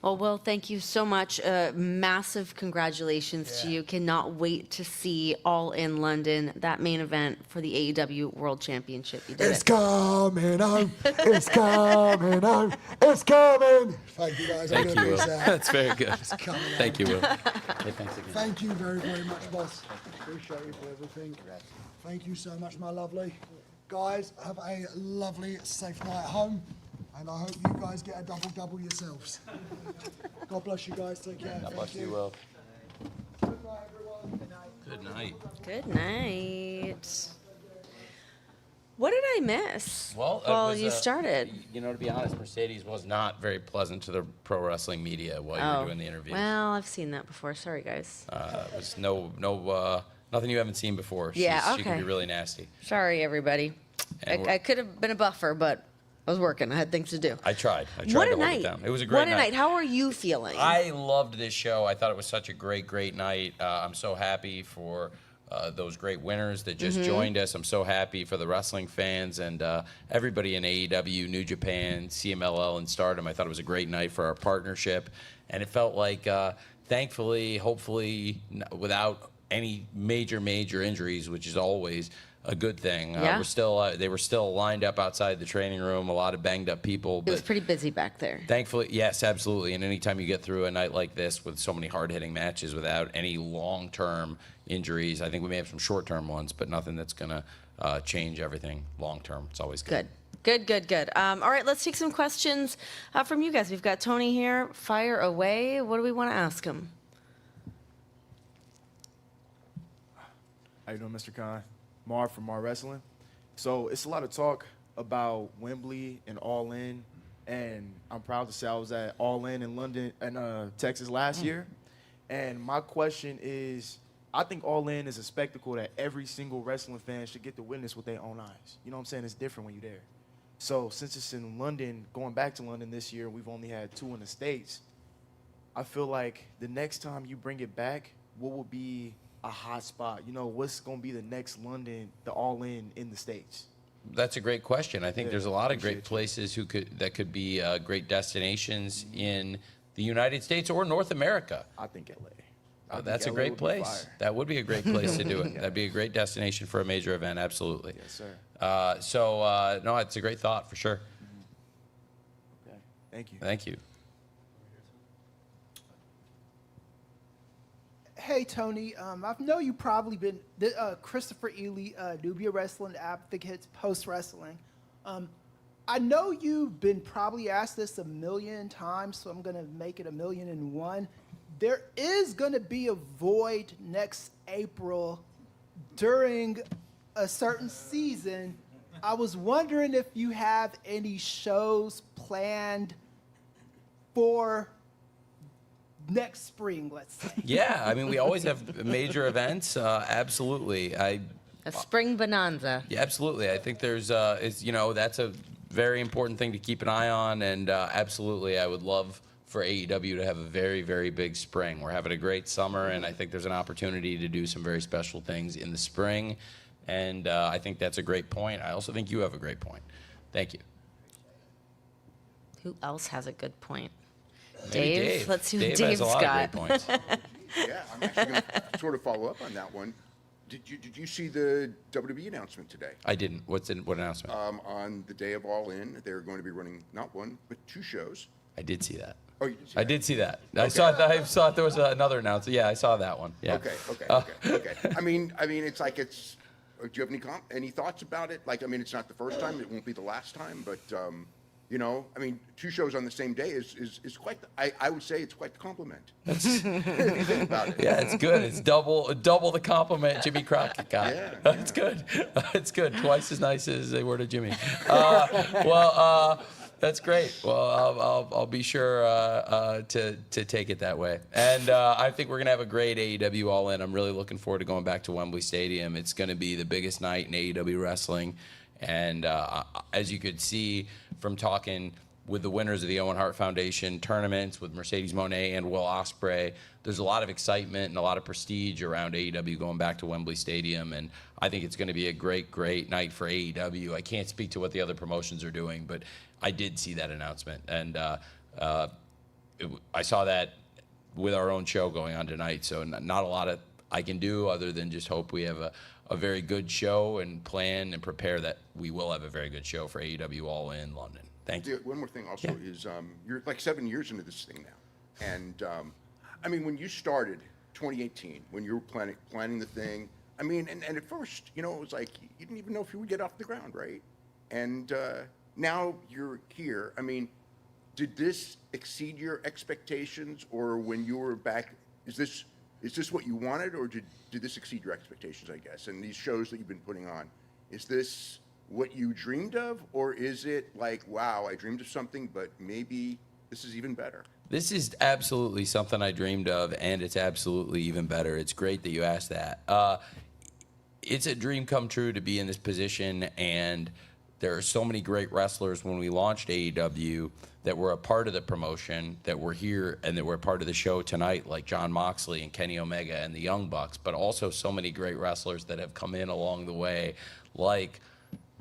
Well, Will, thank you so much. Massive congratulations to you. Cannot wait to see All in London, that main event for the AEW World Championship. You did It's coming home. It's coming home. It's coming. Thank you, guys. Thank you, Will. That's very good. It's coming Thank you, home. Will. Hey, thanks again. Thank you very, very much, boss. Appreciate you for everything. Thank you so much, my lovely. Guys, have a lovely, safe night home. And I hope you guys get a double-double yourselves. God bless you guys. Take care. God bless Thank you, Will. Good night. Good night. What did I miss? Well, you started. You know, to be honest, Mercedes was not very pleasant to the pro wrestling media while you were doing the interviews. Well, I've seen that before. Sorry, guys. It was nothing you haven't seen before. She Okay. can be really nasty. Sorry, everybody. And I could have been a buffer, but I was working. I had things to do. I tried. What to a hold night. it down. It was a great What a night. How are you feeling? I loved this show. I thought it was such a great night. I'm so happy for those great winners that just joined us. I'm so happy for the wrestling fans and everybody in AEW, New Japan, CMLL, and Stardom. I thought it was a great night for our partnership. And it felt like, thankfully, hopefully, without any major injuries, which is always a good thing. Yeah. They were still lined up outside the training room, a lot of banged up people. It was pretty busy back there. Thankfully, yes, absolutely. And anytime you get through a night like this with so many hard-hitting matches without any long-term injuries, I think we may have some short-term ones, but nothing that's going to change everything long-term. It's always good. Good. All right, let's take some questions from you guys. We've got Tony here. Fire away. What do we want to ask him? How you doing, Mr. Khan? Mar from Mar Wrestling. So it's a lot of talk about Wembley and All In, and I'm proud to say I was at All In London and Texas last year. And my question is, I think All In is a spectacle that every single wrestling fan should get to witness with their own eyes. You know what I'm saying? It's different when you're there. So since it's in London, going back to London this year, we've only had 2 in the States. I feel like the next time you bring it back, what will be a hot spot? You know, what's going to be the next London, the All In the States? That's a great question. I think there's a lot of great places that could be great destinations in the United States or North America. I think LA. That's a great place. That would be a great place to do it. That'd be a great destination for a major event, absolutely. Yes, sir. No, it's a great thought for sure. Okay. Thank you. Thank you. Hey, Tony. I know you've probably been Christopher Ely, Nubia Wrestling Advocates, Post Wrestling. I know you've been probably asked this 1,000,000 times, so I'm going to make it 1,000,001. There is going to be a void next April during a certain season. I was wondering if you have any shows planned for next spring, let's say. Yeah, I mean, we always have major events. Absolutely. A spring bonanza. Yeah, absolutely. I think there's, that's a very important thing to keep an eye on. And absolutely, I would love for AEW to have a very, very big spring. We're having a great summer, and I think there's an opportunity to do some very special things in the spring. And I think that's a great point. I also think you have a great point. Thank you. Who else has a good point? Maybe Dave. Let's see what Dave Dave's has a lot got. of great points. Yeah, I'm actually going to sort of follow up on that one. Did you see the WWE announcement today? I didn't. What announcement? On the day of All In, they're going to be running not 1 but 2 shows. I did see that. Oh, you did see I that? did see that. Okay. I saw there was another announcement. Yeah, I saw that one. Yeah. Okay. I mean, it's like it's. Do you have any thoughts about it? Like, I mean, it's not the first time. It won't be the last time. But you know, I mean, 2 shows on the same day is quite. I would say it's quite the compliment. What do you think about it? Yeah, it's good. It's double the compliment Jimmy Crockett got. Yeah. It's good. It's good. Twice as nice as they were to Jimmy. That's great. Well, I'll be sure to take it that way. And I think we're gonna have a great AEW All In. I'm really looking forward to going back to Wembley Stadium. It's gonna be the biggest night in AEW wrestling. And as you could see from talking with the winners of the Owen Hart Foundation tournaments with Mercedes Moné and Will Ospreay, there's a lot of excitement and a lot of prestige around AEW going back to Wembley Stadium. And I think it's going to be a great night for AEW. I can't speak to what the other promotions are doing, but I did see that announcement. And I saw that with our own show going on tonight. So not a lot I can do other than just hope we have a very good show and plan and prepare that we will have a very good show for AEW All In London. Thank you. One more thing also is you're like 7 years into this thing now. And I mean, when you started 2018, when you were planning the thing, I mean, and at first, you know, it was like you didn't even know if you would get off the ground, right? And now you're here. I mean, did this exceed your expectations, or when you were back, is this is this what you wanted, or did this exceed your expectations, I guess? And these shows that you've been putting on, is this what you dreamed of, or is it like, wow, I dreamed of something, but maybe this is even better? This is absolutely something I dreamed of, and it's absolutely even better. It's great that you asked that. It's a dream come true to be in this position, and there are so many great wrestlers when we launched AEW that were a part of the promotion, that were here and that were a part of the show tonight, like Jon Moxley and Kenny Omega and the Young Bucks, but also so many great wrestlers that have come in along the way, like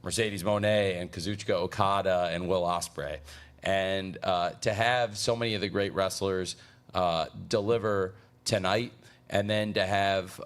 Mercedes Moné and Kazuchika Okada and Will Ospreay. And to have so many of the great wrestlers deliver tonight, and then to have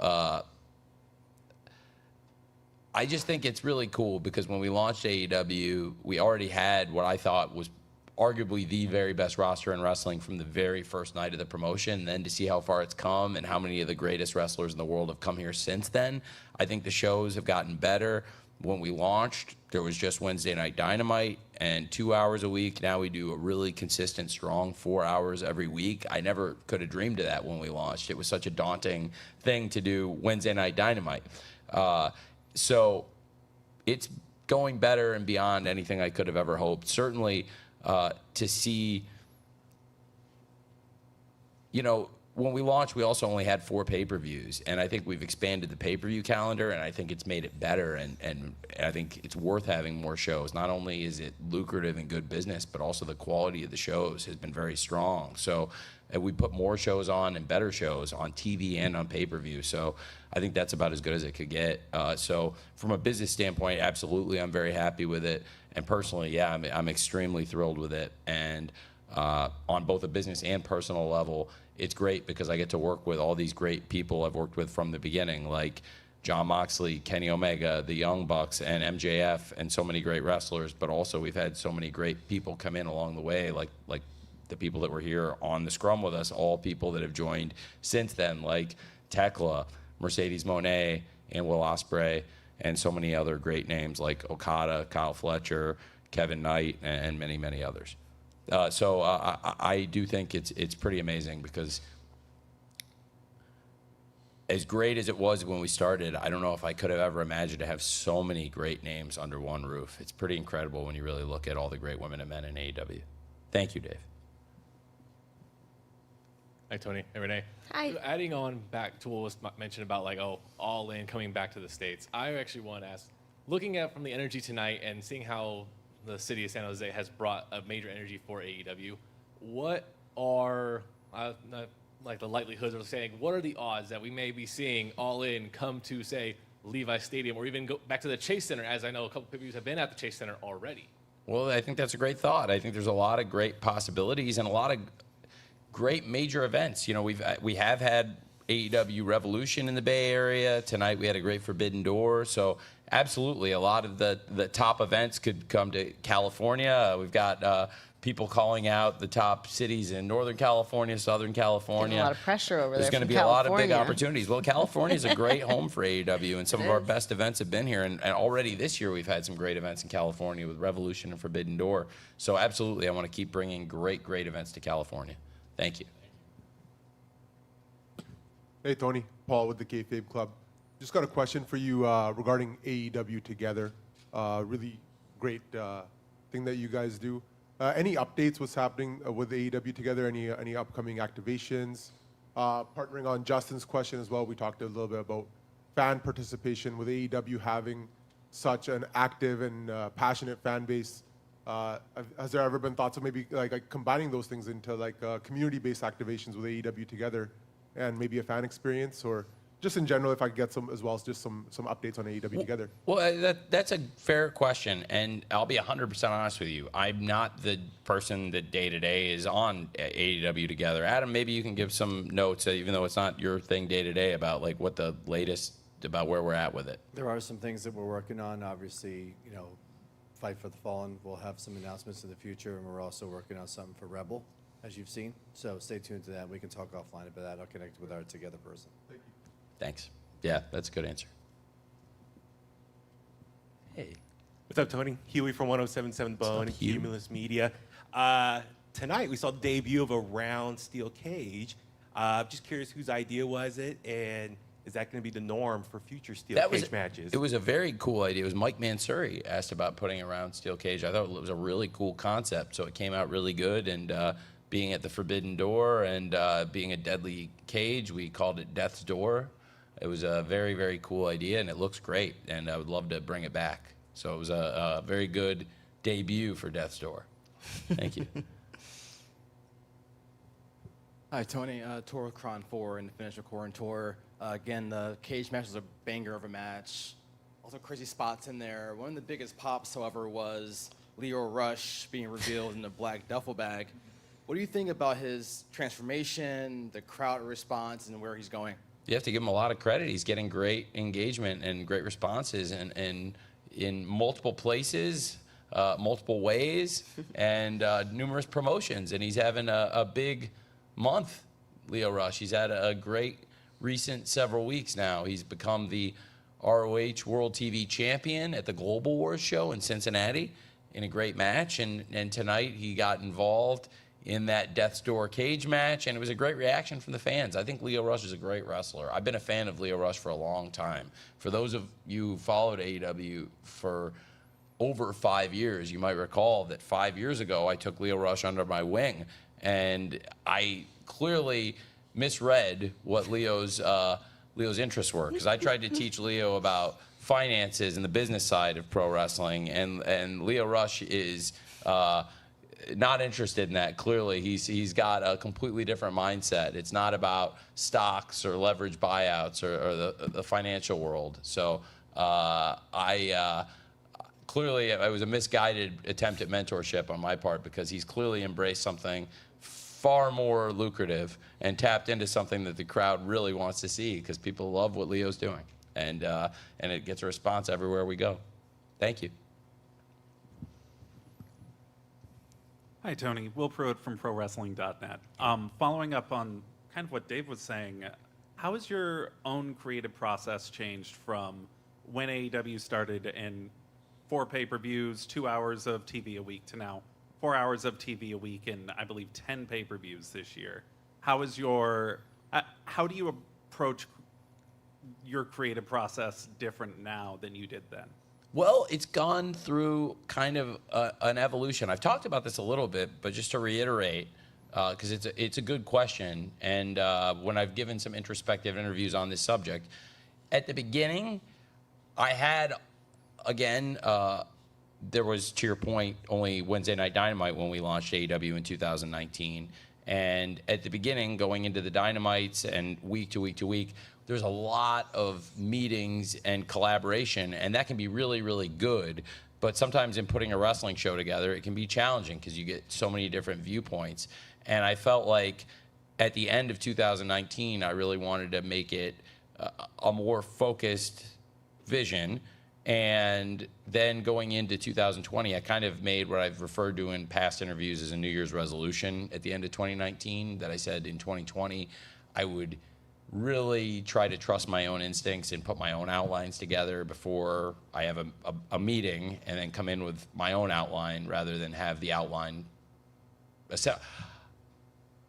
I just think it's really cool because when we launched AEW, we already had what I thought was arguably the very best roster in wrestling from the very first night of the promotion. And then to see how far it's come and how many of the greatest wrestlers in the world have come here since then, I think the shows have gotten better. When we launched, there was just Wednesday Night Dynamite and 2 hours a week. Now we do a really consistent, strong 4 hours every week. I never could have dreamed of that when we launched. It was such a daunting thing to do Wednesday Night Dynamite. So it's going better and beyond anything I could have ever hoped. Certainly to see, you know, when we launched, we also only had 4 pay-per-views, and I think we've expanded the pay-per-view calendar, and I think it's made it better, and I think it's worth having more shows. Not only is it lucrative and good business, but also the quality of the shows has been very strong. So we put more shows on and better shows on TV and on pay-per-view. So I think that's about as good as it could get. So from a business standpoint, absolutely, I'm very happy with it. And personally, yeah, I'm extremely thrilled with it. And on both a business and personal level, it's great because I get to work with all these great people I've worked with from the beginning, like Jon Moxley, Kenny Omega, the Young Bucks, and MJF, and so many great wrestlers. But also we've had so many great people come in along the way, like the people that were here on the Scrum with us, all people that have joined since then, like Tekla, Mercedes Moné, and Will Ospreay, and so many other great names like Okada, Kyle Fletcher, Kevin Knight, and many, many others. So I do think it's pretty amazing because as great as it was when we started, I don't know if I could have ever imagined to have so many great names under one roof. It's pretty incredible when you really look at all the great women and men in AEW. Thank you, Dave. Hi, Tony. Hey, Renee. Hi. Adding on back to what was mentioned about, like, All In coming back to the States, I actually want to ask, looking at from the energy tonight and seeing how the city of San Jose has brought a major energy for AEW, what are, like, the likelihoods of saying, what are the odds that we may be seeing All In come to, say, Levi Stadium, or even go back to the Chase Center, as I know a couple of people have been at the Chase Center already? Well, I think that's a great thought. I think there's a lot of great possibilities and a lot of great major events. You know, we have had AEW Revolution in the Bay Area. Tonight we had a great Forbidden Door. So absolutely, a lot of the top events could come to California. We've got people calling out the top cities in Northern California, Southern California. Getting a lot of pressure over there. There's going to from be a lot of big California. opportunities. Well, California is a great home for AEW, and some of our best events have been here. And already this year we've had some great events in California with Revolution and Forbidden Door. So absolutely, I want to keep bringing great events to California. Thank you. Hey, Tony. Paul with the Kayfabe Club. Just got a question for you regarding AEW Together. Really great thing that you guys do. Any updates? What's happening with AEW Together? Any upcoming activations? Partnering on Justin's question as well, we talked a little bit about fan participation with AEW having such an active and passionate fan base. Has there ever been thoughts of maybe like combining those things into like community-based activations with AEW Together and maybe a fan experience, or just in general, if I could get some as well as just some updates on AEW Together? Well, that's a fair question, and I'll be 100% honest with you. I'm not the person that day-to-day is on AEW Together. Adam, maybe you can give some notes, even though it's not your thing day-to-day, about like what the latest about where we're at with it. There are some things that we're working on. Obviously, you know, Fight for the Fallen, we'll have some announcements in the future, and we're also working on something for Rebel, as you've seen. So stay tuned to that. We can talk offline about that. I'll connect with our Together person. Thank you. Thanks. Yeah, that's a good answer. Hey. What's up, Tony? Huey from 1077 Bone and Hugh? Cumulus Media. Tonight, we saw the debut of a round steel cage. Just curious whose idea was it, and is that going to be the norm for future steel cage matches? It was a very cool idea. It was Mike Mansuri asked about putting around steel cage. I thought it was a really cool concept, so it came out really good. And being at the Forbidden Door and being a deadly cage, we called it Death's Door. It was a very, very cool idea, and it looks great, and I would love to bring it back. So it was a very good debut for Death's Door. Thank you. Hi, Tony. Tour with Cron 4 and the finish of Corin Tour. Again, the cage match was a banger of a match. Also crazy spots in there. One of the biggest pops, however, was Leo Rush being revealed in the black duffel bag. What do you think about his transformation, the crowd response, and where he's going? You have to give him a lot of credit. He's getting great engagement and great responses and in multiple places, multiple ways, and numerous promotions. And he's having a big month, Leo Rush. He's had a great recent several weeks now. He's become the ROH World TV Champion at the Global Wars show in Cincinnati in a great match. And tonight he got involved in that Death's Door cage match, and it was a great reaction from the fans. I think Leo Rush is a great wrestler. I've been a fan of Leo Rush for a long time. For those of you who followed AEW for over 5 years, you might recall that 5 years ago I took Leo Rush under my wing, and I clearly misread what Leo's interests were, because I tried to teach Leo about finances and the business side of pro wrestling, and Leo Rush is not interested in that. Clearly, he's got a completely different mindset. It's not about stocks or leverage buyouts or the financial world. So clearly, it was a misguided attempt at mentorship on my part, because he's clearly embraced something far more lucrative and tapped into something that the crowd really wants to see, because people love what Leo's doing, and it gets a response everywhere we go. Thank you. Hi, Tony. Will Pruitt from ProWrestling.net. Following up on kind of what Dave was saying, how has your own creative process changed from when AEW started in 4 pay-per-views, 2 hours of TV a week, to now 4 hours of TV a week and I believe 10 pay-per-views this year? How is how do you approach your creative process different now than you did then? Well, it's gone through kind of an evolution. I've talked about this a little bit, but just to reiterate, because it's a good question, and when I've given some introspective interviews on this subject, at the beginning, I had, again, there was, to your point, only Wednesday Night Dynamite when we launched AEW in 2019. And at the beginning, going into the Dynamites and week to week to week, there's a lot of meetings and collaboration, and that can be really, really good. But sometimes in putting a wrestling show together, it can be challenging because you get so many different viewpoints. And I felt like at the end of 2019, I really wanted to make it a more focused vision. And then going into 2020, I kind of made what I've referred to in past interviews as a New Year's resolution at the end of 2019, that I said in 2020, I would really try to trust my own instincts and put my own outlines together before I have a meeting, and then come in with my own outline rather than have the outline.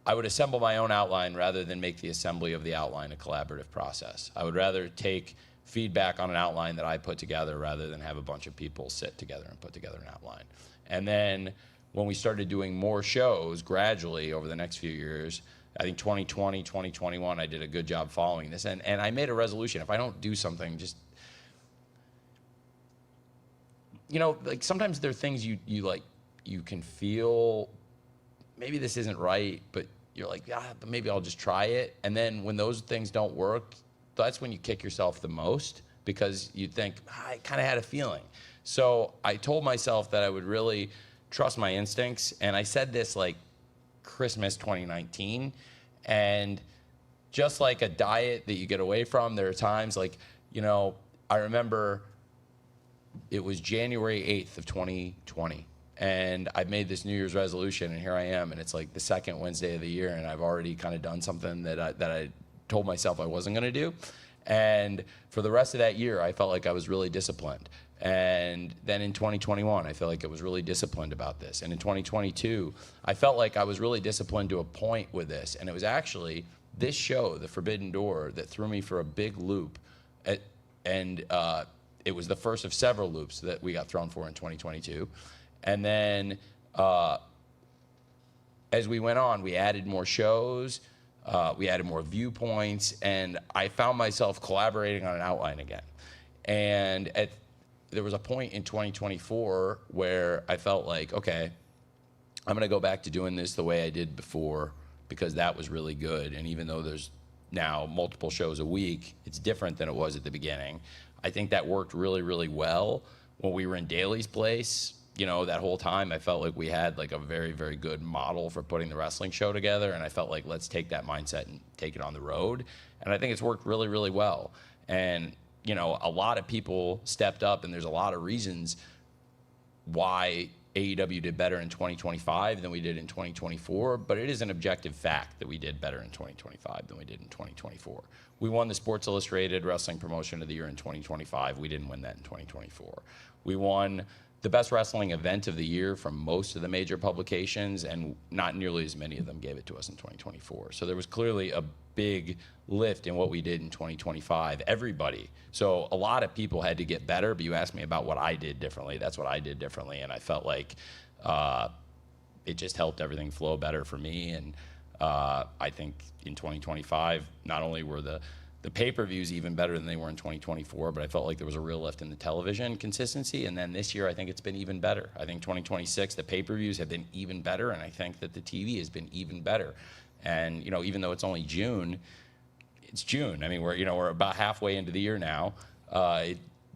I would assemble my own outline rather than make the assembly of the outline a collaborative process. I would rather take feedback on an outline that I put together rather than have a bunch of people sit together and put together an outline. And then when we started doing more shows gradually over the next few years, I think 2020, 2021, I did a good job following this. And I made a resolution. If I don't do something, just, like sometimes there are things you can feel, maybe this isn't right, but you're like, but maybe I'll just try it. And then when those things don't work, that's when you kick yourself the most, because you think, I kind of had a feeling. So I told myself that I would really trust my instincts. And I said this like Christmas 2019. And just like a diet that you get away from, there are times like, I remember it was January 8th of 2020. And I made this New Year's resolution, and here I am. And it's like the second Wednesday of the year, and I've already kind of done something that I told myself I wasn't going to do. And for the rest of that year, I felt like I was really disciplined. And then in 2021, I felt like I was really disciplined about this. And in 2022, I felt like I was really disciplined to a point with this. And it was actually this show, The Forbidden Door, that threw me for a big loop. And it was the first of several loops that we got thrown for in 2022. And then as we went on, we added more shows, we added more viewpoints, and I found myself collaborating on an outline again. And there was a point in 2024 where I felt like, okay, I'm going to go back to doing this the way I did before, because that was really good. And even though there's now multiple shows a week, it's different than it was at the beginning. I think that worked really, really well. When we were in Daly's place, you know, that whole time I felt like we had like a very, very good model for putting the wrestling show together. And I felt like, let's take that mindset and take it on the road. And I think it's worked really, really well. And, you know, a lot of people stepped up, and there's a lot of reasons why AEW did better in 2025 than we did in 2024, but it is an objective fact that we did better in 2025 than we did in 2024. We won the Sports Illustrated Wrestling Promotion of the Year in 2025. We didn't win that in 2024. We won the Best Wrestling Event of the Year from most of the major publications, and not nearly as many of them gave it to us in 2024. So there was clearly a big lift in what we did in 2025. Everybody. So a lot of people had to get better, but you asked me about what I did differently. That's what I did differently, and I felt like it just helped everything flow better for me. And I think in 2025, not only were the pay-per-views even better than they were in 2024, but I felt like there was a real lift in the television consistency. And then this year, I think it's been even better. I think 2026, the pay-per-views have been even better, and I think that the TV has been even better. And, you know, even though it's only June, it's June. I mean, we're about halfway into the year now.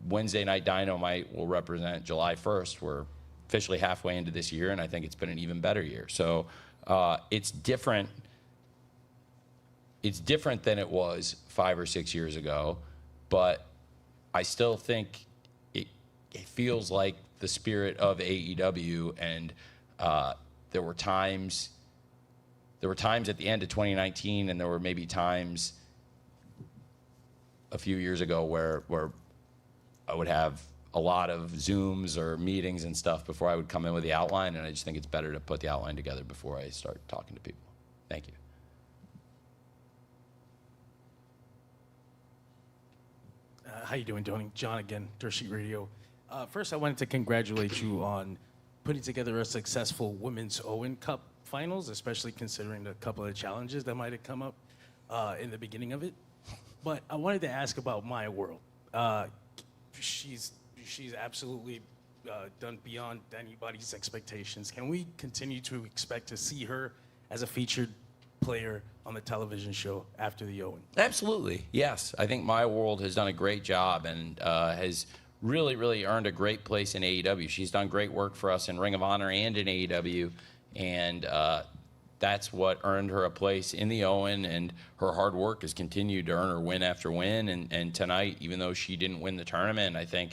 Wednesday Night Dynamite will represent July 1st. We're officially halfway into this year, and I think it's been an even better year. So it's different. It's different than it was 5 or 6 years ago, but I still think it feels like the spirit of AEW. And there were times at the end of 2019, and there were maybe times a few years ago where I would have a lot of Zooms or meetings and stuff before I would come in with the outline, and I just think it's better to put the outline together before I start talking to people. Thank you. How you doing, Tony? John again, Dirt Sheet Radio. First, I wanted to congratulate you on putting together a successful Women's Owen Cup finals, especially considering a couple of challenges that might have come up in the beginning of it. But I wanted to ask about Maya World. She's absolutely done beyond anybody's expectations. Can we continue to expect to see her as a featured player on the television show after the Owen? Absolutely, yes. I think My World has done a great job and has really, really earned a great place in AEW. She's done great work for us in Ring of Honor and in AEW, and that's what earned her a place in the Owen, and her hard work has continued to earn her win after win. And tonight, even though she didn't win the tournament, I think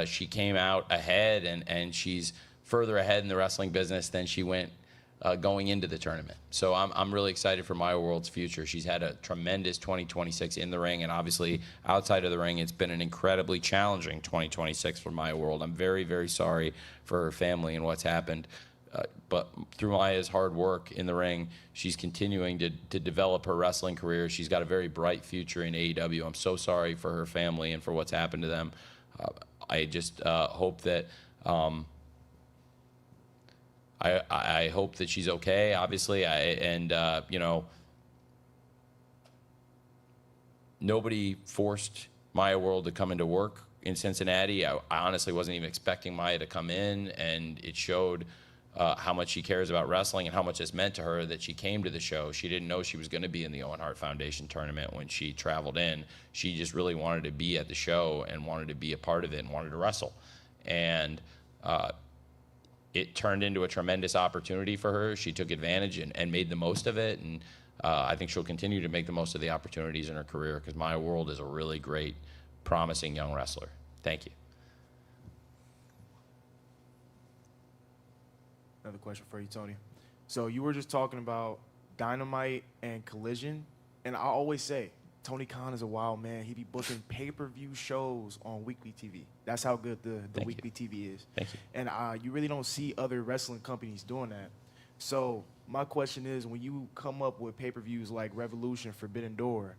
she came out ahead, and she's further ahead in the wrestling business than she went going into the tournament. So I'm really excited for Maya World's future. She's had a tremendous 2026 in the ring, and obviously outside of the ring, it's been an incredibly challenging 2026 for Maya World. I'm very, very sorry for her family and what's happened. But through Maya's hard work in the ring, she's continuing to develop her wrestling career. She's got a very bright future in AEW. I'm so sorry for her family and for what's happened to them. I just hope that I hope that she's okay, obviously. You know, nobody forced Maya World to come into work in Cincinnati. I honestly wasn't even expecting Maya to come in, and it showed how much she cares about wrestling and how much it's meant to her that she came to the show. She didn't know she was going to be in the Owen Hart Foundation tournament when she traveled in. She just really wanted to be at the show and wanted to be a part of it and wanted to wrestle. And it turned into a tremendous opportunity for her. She took advantage and made the most of it. And I think she'll continue to make the most of the opportunities in her career, because Maya World is a really great, promising young wrestler. Thank you. Another question for you, Tony. So you were just talking about Dynamite and Collision, and I always say, Tony Khan is a wild man. He be booking pay-per-view shows on weekly TV. That's how good the weekly TV is. Thank you. And you really don't see other wrestling companies doing that. So My question is, when you come up with pay-per-views like Revolution, Forbidden Door,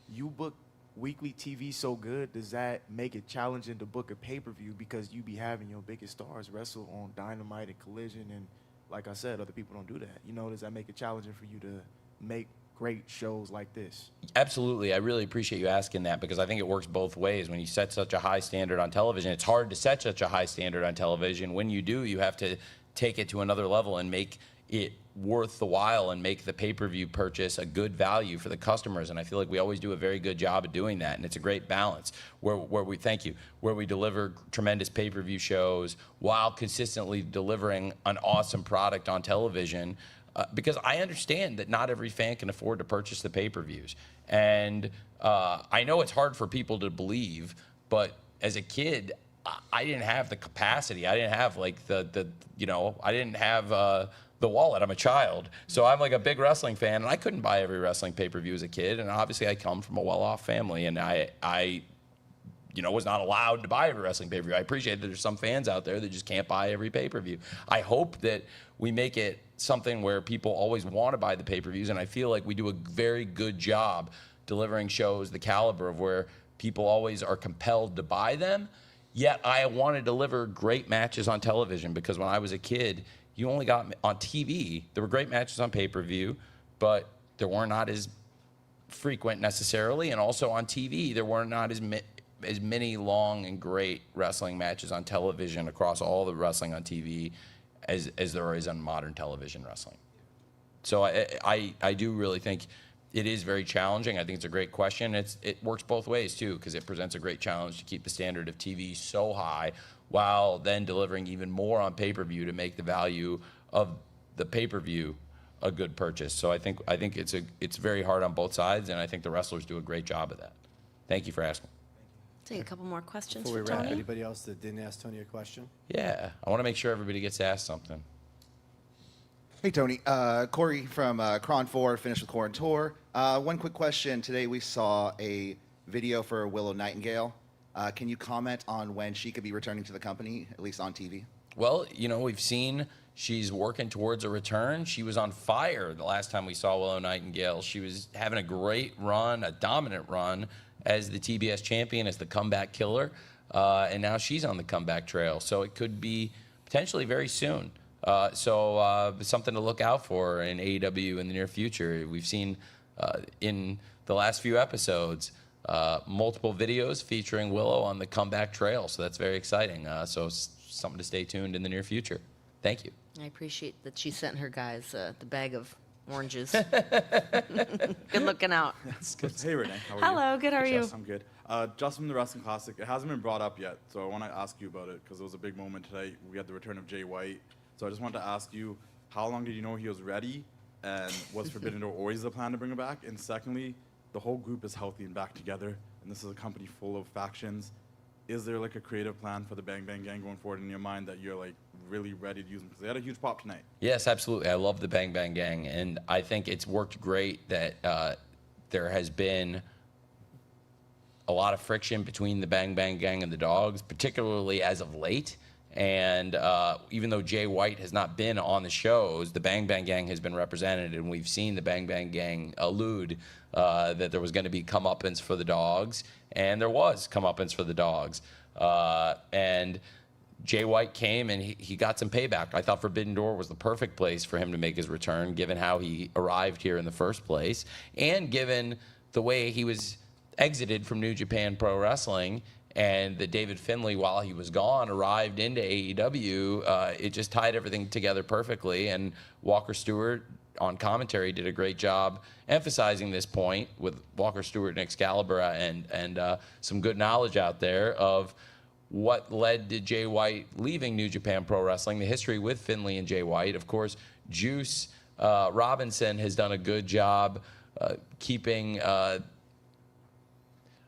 you book weekly TV so good, does that make it challenging to book a pay-per-view because you be having your biggest stars wrestle on Dynamite and Collision, and like I said, other people don't do that. You know, does that make it challenging for you to make great shows like this? Absolutely. I really appreciate you asking that because I think it works both ways. When you set such a high standard on television, it's hard to set such a high standard on television. When you do, you have to take it to another level and make it worth the while and make the pay-per-view purchase a good value for the customers. And I feel like we always do a very good job of doing that. And it's a great balance where we deliver tremendous pay-per-view shows while consistently delivering an awesome product on television. Because I understand that not every fan can afford to purchase the pay-per-views. And I know it's hard for people to believe, but as a kid, I didn't have the capacity. I didn't have like I didn't have the wallet. I'm a child. So I'm like a big wrestling fan, and I couldn't buy every wrestling pay-per-view as a kid. And obviously I come from a well-off family, and I was not allowed to buy every wrestling pay-per-view. I appreciate that there's some fans out there that just can't buy every pay-per-view. I hope that we make it something where people always want to buy the pay-per-views, and I feel like we do a very good job delivering shows the caliber of where people always are compelled to buy them. Yet I want to deliver great matches on television because when I was a kid, you only got on TV. There were great matches on pay-per-view, but there were not as frequent necessarily, and also on TV, there were not as many long and great wrestling matches on television across all the wrestling on TV as there is on modern television wrestling. So I do really think it is very challenging. I think it's a great question. It works both ways too, because it presents a great challenge to keep the standard of TV so high while then delivering even more on pay-per-view to make the value of the pay-per-view a good purchase. So I think it's very hard on both sides, and I think the wrestlers do a great job of that. Thank you for asking. Take a couple more questions Before we for wrap, Tony. anybody else that didn't ask Tony a question? Yeah, I want to make sure everybody gets asked something. Hey, Tony. Corey from Cron 4, Finish with Core and Tour. One quick question. Today we saw a video for Willow Nightingale. Can you comment on when she could be returning to the company, at least on TV? Well, we've seen she's working towards a return. She was on fire the last time we saw Willow Nightingale. She was having a great run, a dominant run as the TBS champion, as the comeback killer. And now she's on the comeback trail. So it could be potentially very soon. So something to look out for in AEW in the near future. We've seen in the last few episodes multiple videos featuring Willow on the comeback trail. So that's very exciting. So something to stay tuned in the near future. Thank you. I appreciate that she sent her guys the bag of oranges. Good looking out. Hey, Renee. How are you? Hello, good, how are Hey, you? Jess, I'm good. Just from the Wrestling Classic, it hasn't been brought up yet, so I want to ask you about it because it was a big moment today. We had the return of Jay White. So I just wanted to ask you, how long did you know he was ready? And was Forbidden Door always the plan to bring him back? And secondly, the whole group is healthy and back together, and this is a company full of factions. Is there like a creative plan for the Bang Bang Gang going forward in your mind that you're like really ready to use them? Because they had a huge pop tonight. Yes, absolutely. I love the Bang Bang Gang, and I think it's worked great that there has been a lot of friction between the Bang Bang Gang and the Dogs, particularly as of late. And even though Jay White has not been on the shows, the Bang Bang Gang has been represented, and we've seen the Bang Bang Gang allude that there was going to be comeuppance for the Dogs, and there was comeuppance for the Dogs. And Jay White came and he got some payback. I thought Forbidden Door was the perfect place for him to make his return, given how he arrived here in the first place, and given the way he was exited from New Japan Pro Wrestling. And that David Finlay, while he was gone, arrived into AEW. It just tied everything together perfectly. And Walker Stewart on commentary did a great job emphasizing this point with Walker Stewart and Excalibur and some good knowledge out there of what led to Jay White leaving New Japan Pro Wrestling, the history with Finlay and Jay White. Of course, Juice Robinson has done a good job keeping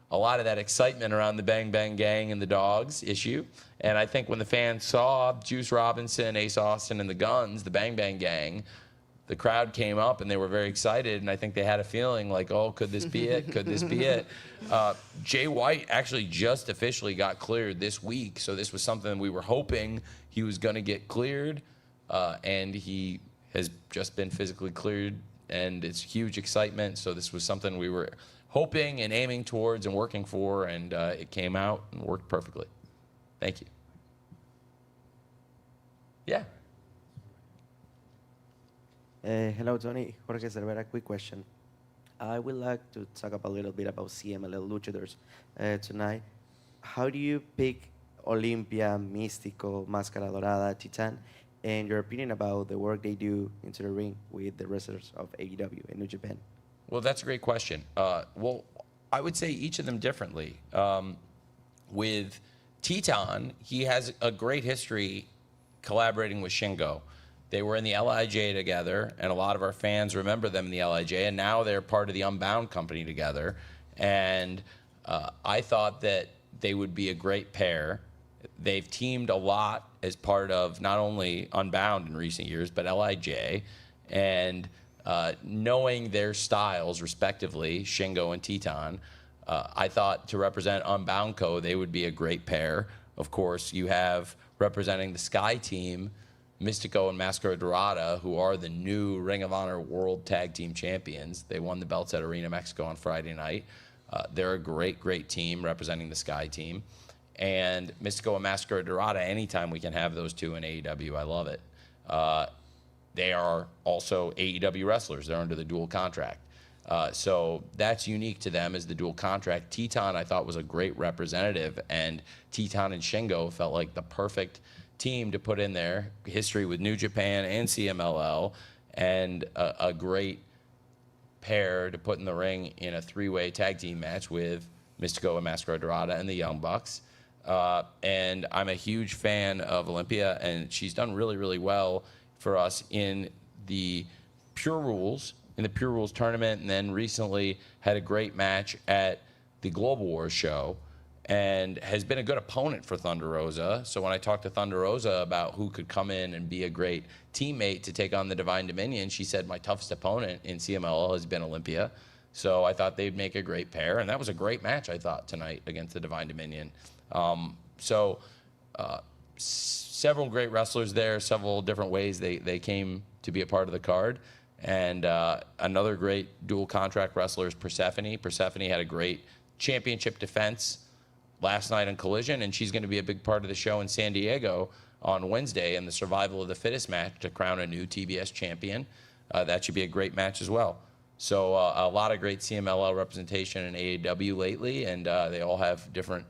a lot of that excitement around the Bang Bang Gang and the Dogs issue. And I think when the fans saw Juice Robinson, Ace Austin, and the Guns, the Bang Bang Gang, the crowd came up and they were very excited. And I think they had a feeling like, oh, could this be it? Could this be it? Jay White actually just officially got cleared this week. So this was something we were hoping he was going to get cleared. And he has just been physically cleared, and it's huge excitement. So this was something we were hoping and aiming towards and working for, and it came out and worked perfectly. Thank you. Yeah. Hello, Tony. Jorge Cervera, quick question. I would like to talk a little bit about CMLL luchadors tonight. How do you pick Olympia, Místico, Máscara Dorada, Titan, and your opinion about the work they do into the ring with the wrestlers of AEW in New Japan? Well, that's a great question. Well, I would say each of them differently. With Teton, he has a great history collaborating with Shingo. They were in the LIJ together, and a lot of our fans remember them in the LIJ, and now they're part of the Unbound company together. And I thought that they would be a great pair. They've teamed a lot as part of not only Unbound in recent years, but LIJ. And knowing their styles, respectively, Shingo and Teton, I thought to represent Unbound Co., they would be a great pair. Of course, you have representing the Sky Team, Místico and Máscara Dorada, who are the new Ring of Honor World Tag Team Champions. They won the belts at Arena Mexico on Friday night. They're a great, great team representing the Sky Team. And Místico and Máscara Dorada, anytime we can have those two in AEW, I love it. They are also AEW wrestlers. They're under the dual contract. So that's unique to them is the dual contract. Teton, I thought, was a great representative, and Teton and Shingo felt like the perfect team to put in there. History with New Japan and CMLL, and a great pair to put in the ring in a three-way tag team match with Místico and Máscara Dorada and the Young Bucks. And I'm a huge fan of Olympia, and she's done really, really well for us in the Pure Rules tournament, and then recently had a great match at the Global Wars show, and has been a good opponent for Thunder Rosa. So when I talked to Thunder Rosa about who could come in and be a great teammate to take on the Divine Dominion, she said my toughest opponent in CMLL has been Olympia. So I thought they'd make a great pair, and that was a great match, I thought, tonight against the Divine Dominion. Several great wrestlers there, several different ways they came to be a part of the card. And another great dual contract wrestler is Persephone. Persephone had a great championship defense last night on Collision, and she's going to be a big part of the show in San Diego on Wednesday in the Survival of the Fittest match to crown a new TBS champion. That should be a great match as well. So a lot of great CMLL representation in AEW lately, and they all have different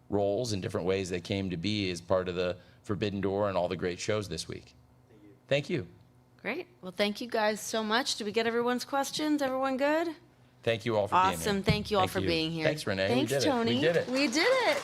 roles and different ways they came to be as part of the Forbidden Door and all the great shows this week. Thank you. Great. Well, thank you guys so much. Did we get everyone's questions? Everyone good? Thank you all for being here. Awesome. Thank you all for being here. Thanks, Renee. Thanks, we did Tony. It. We did it. We did it.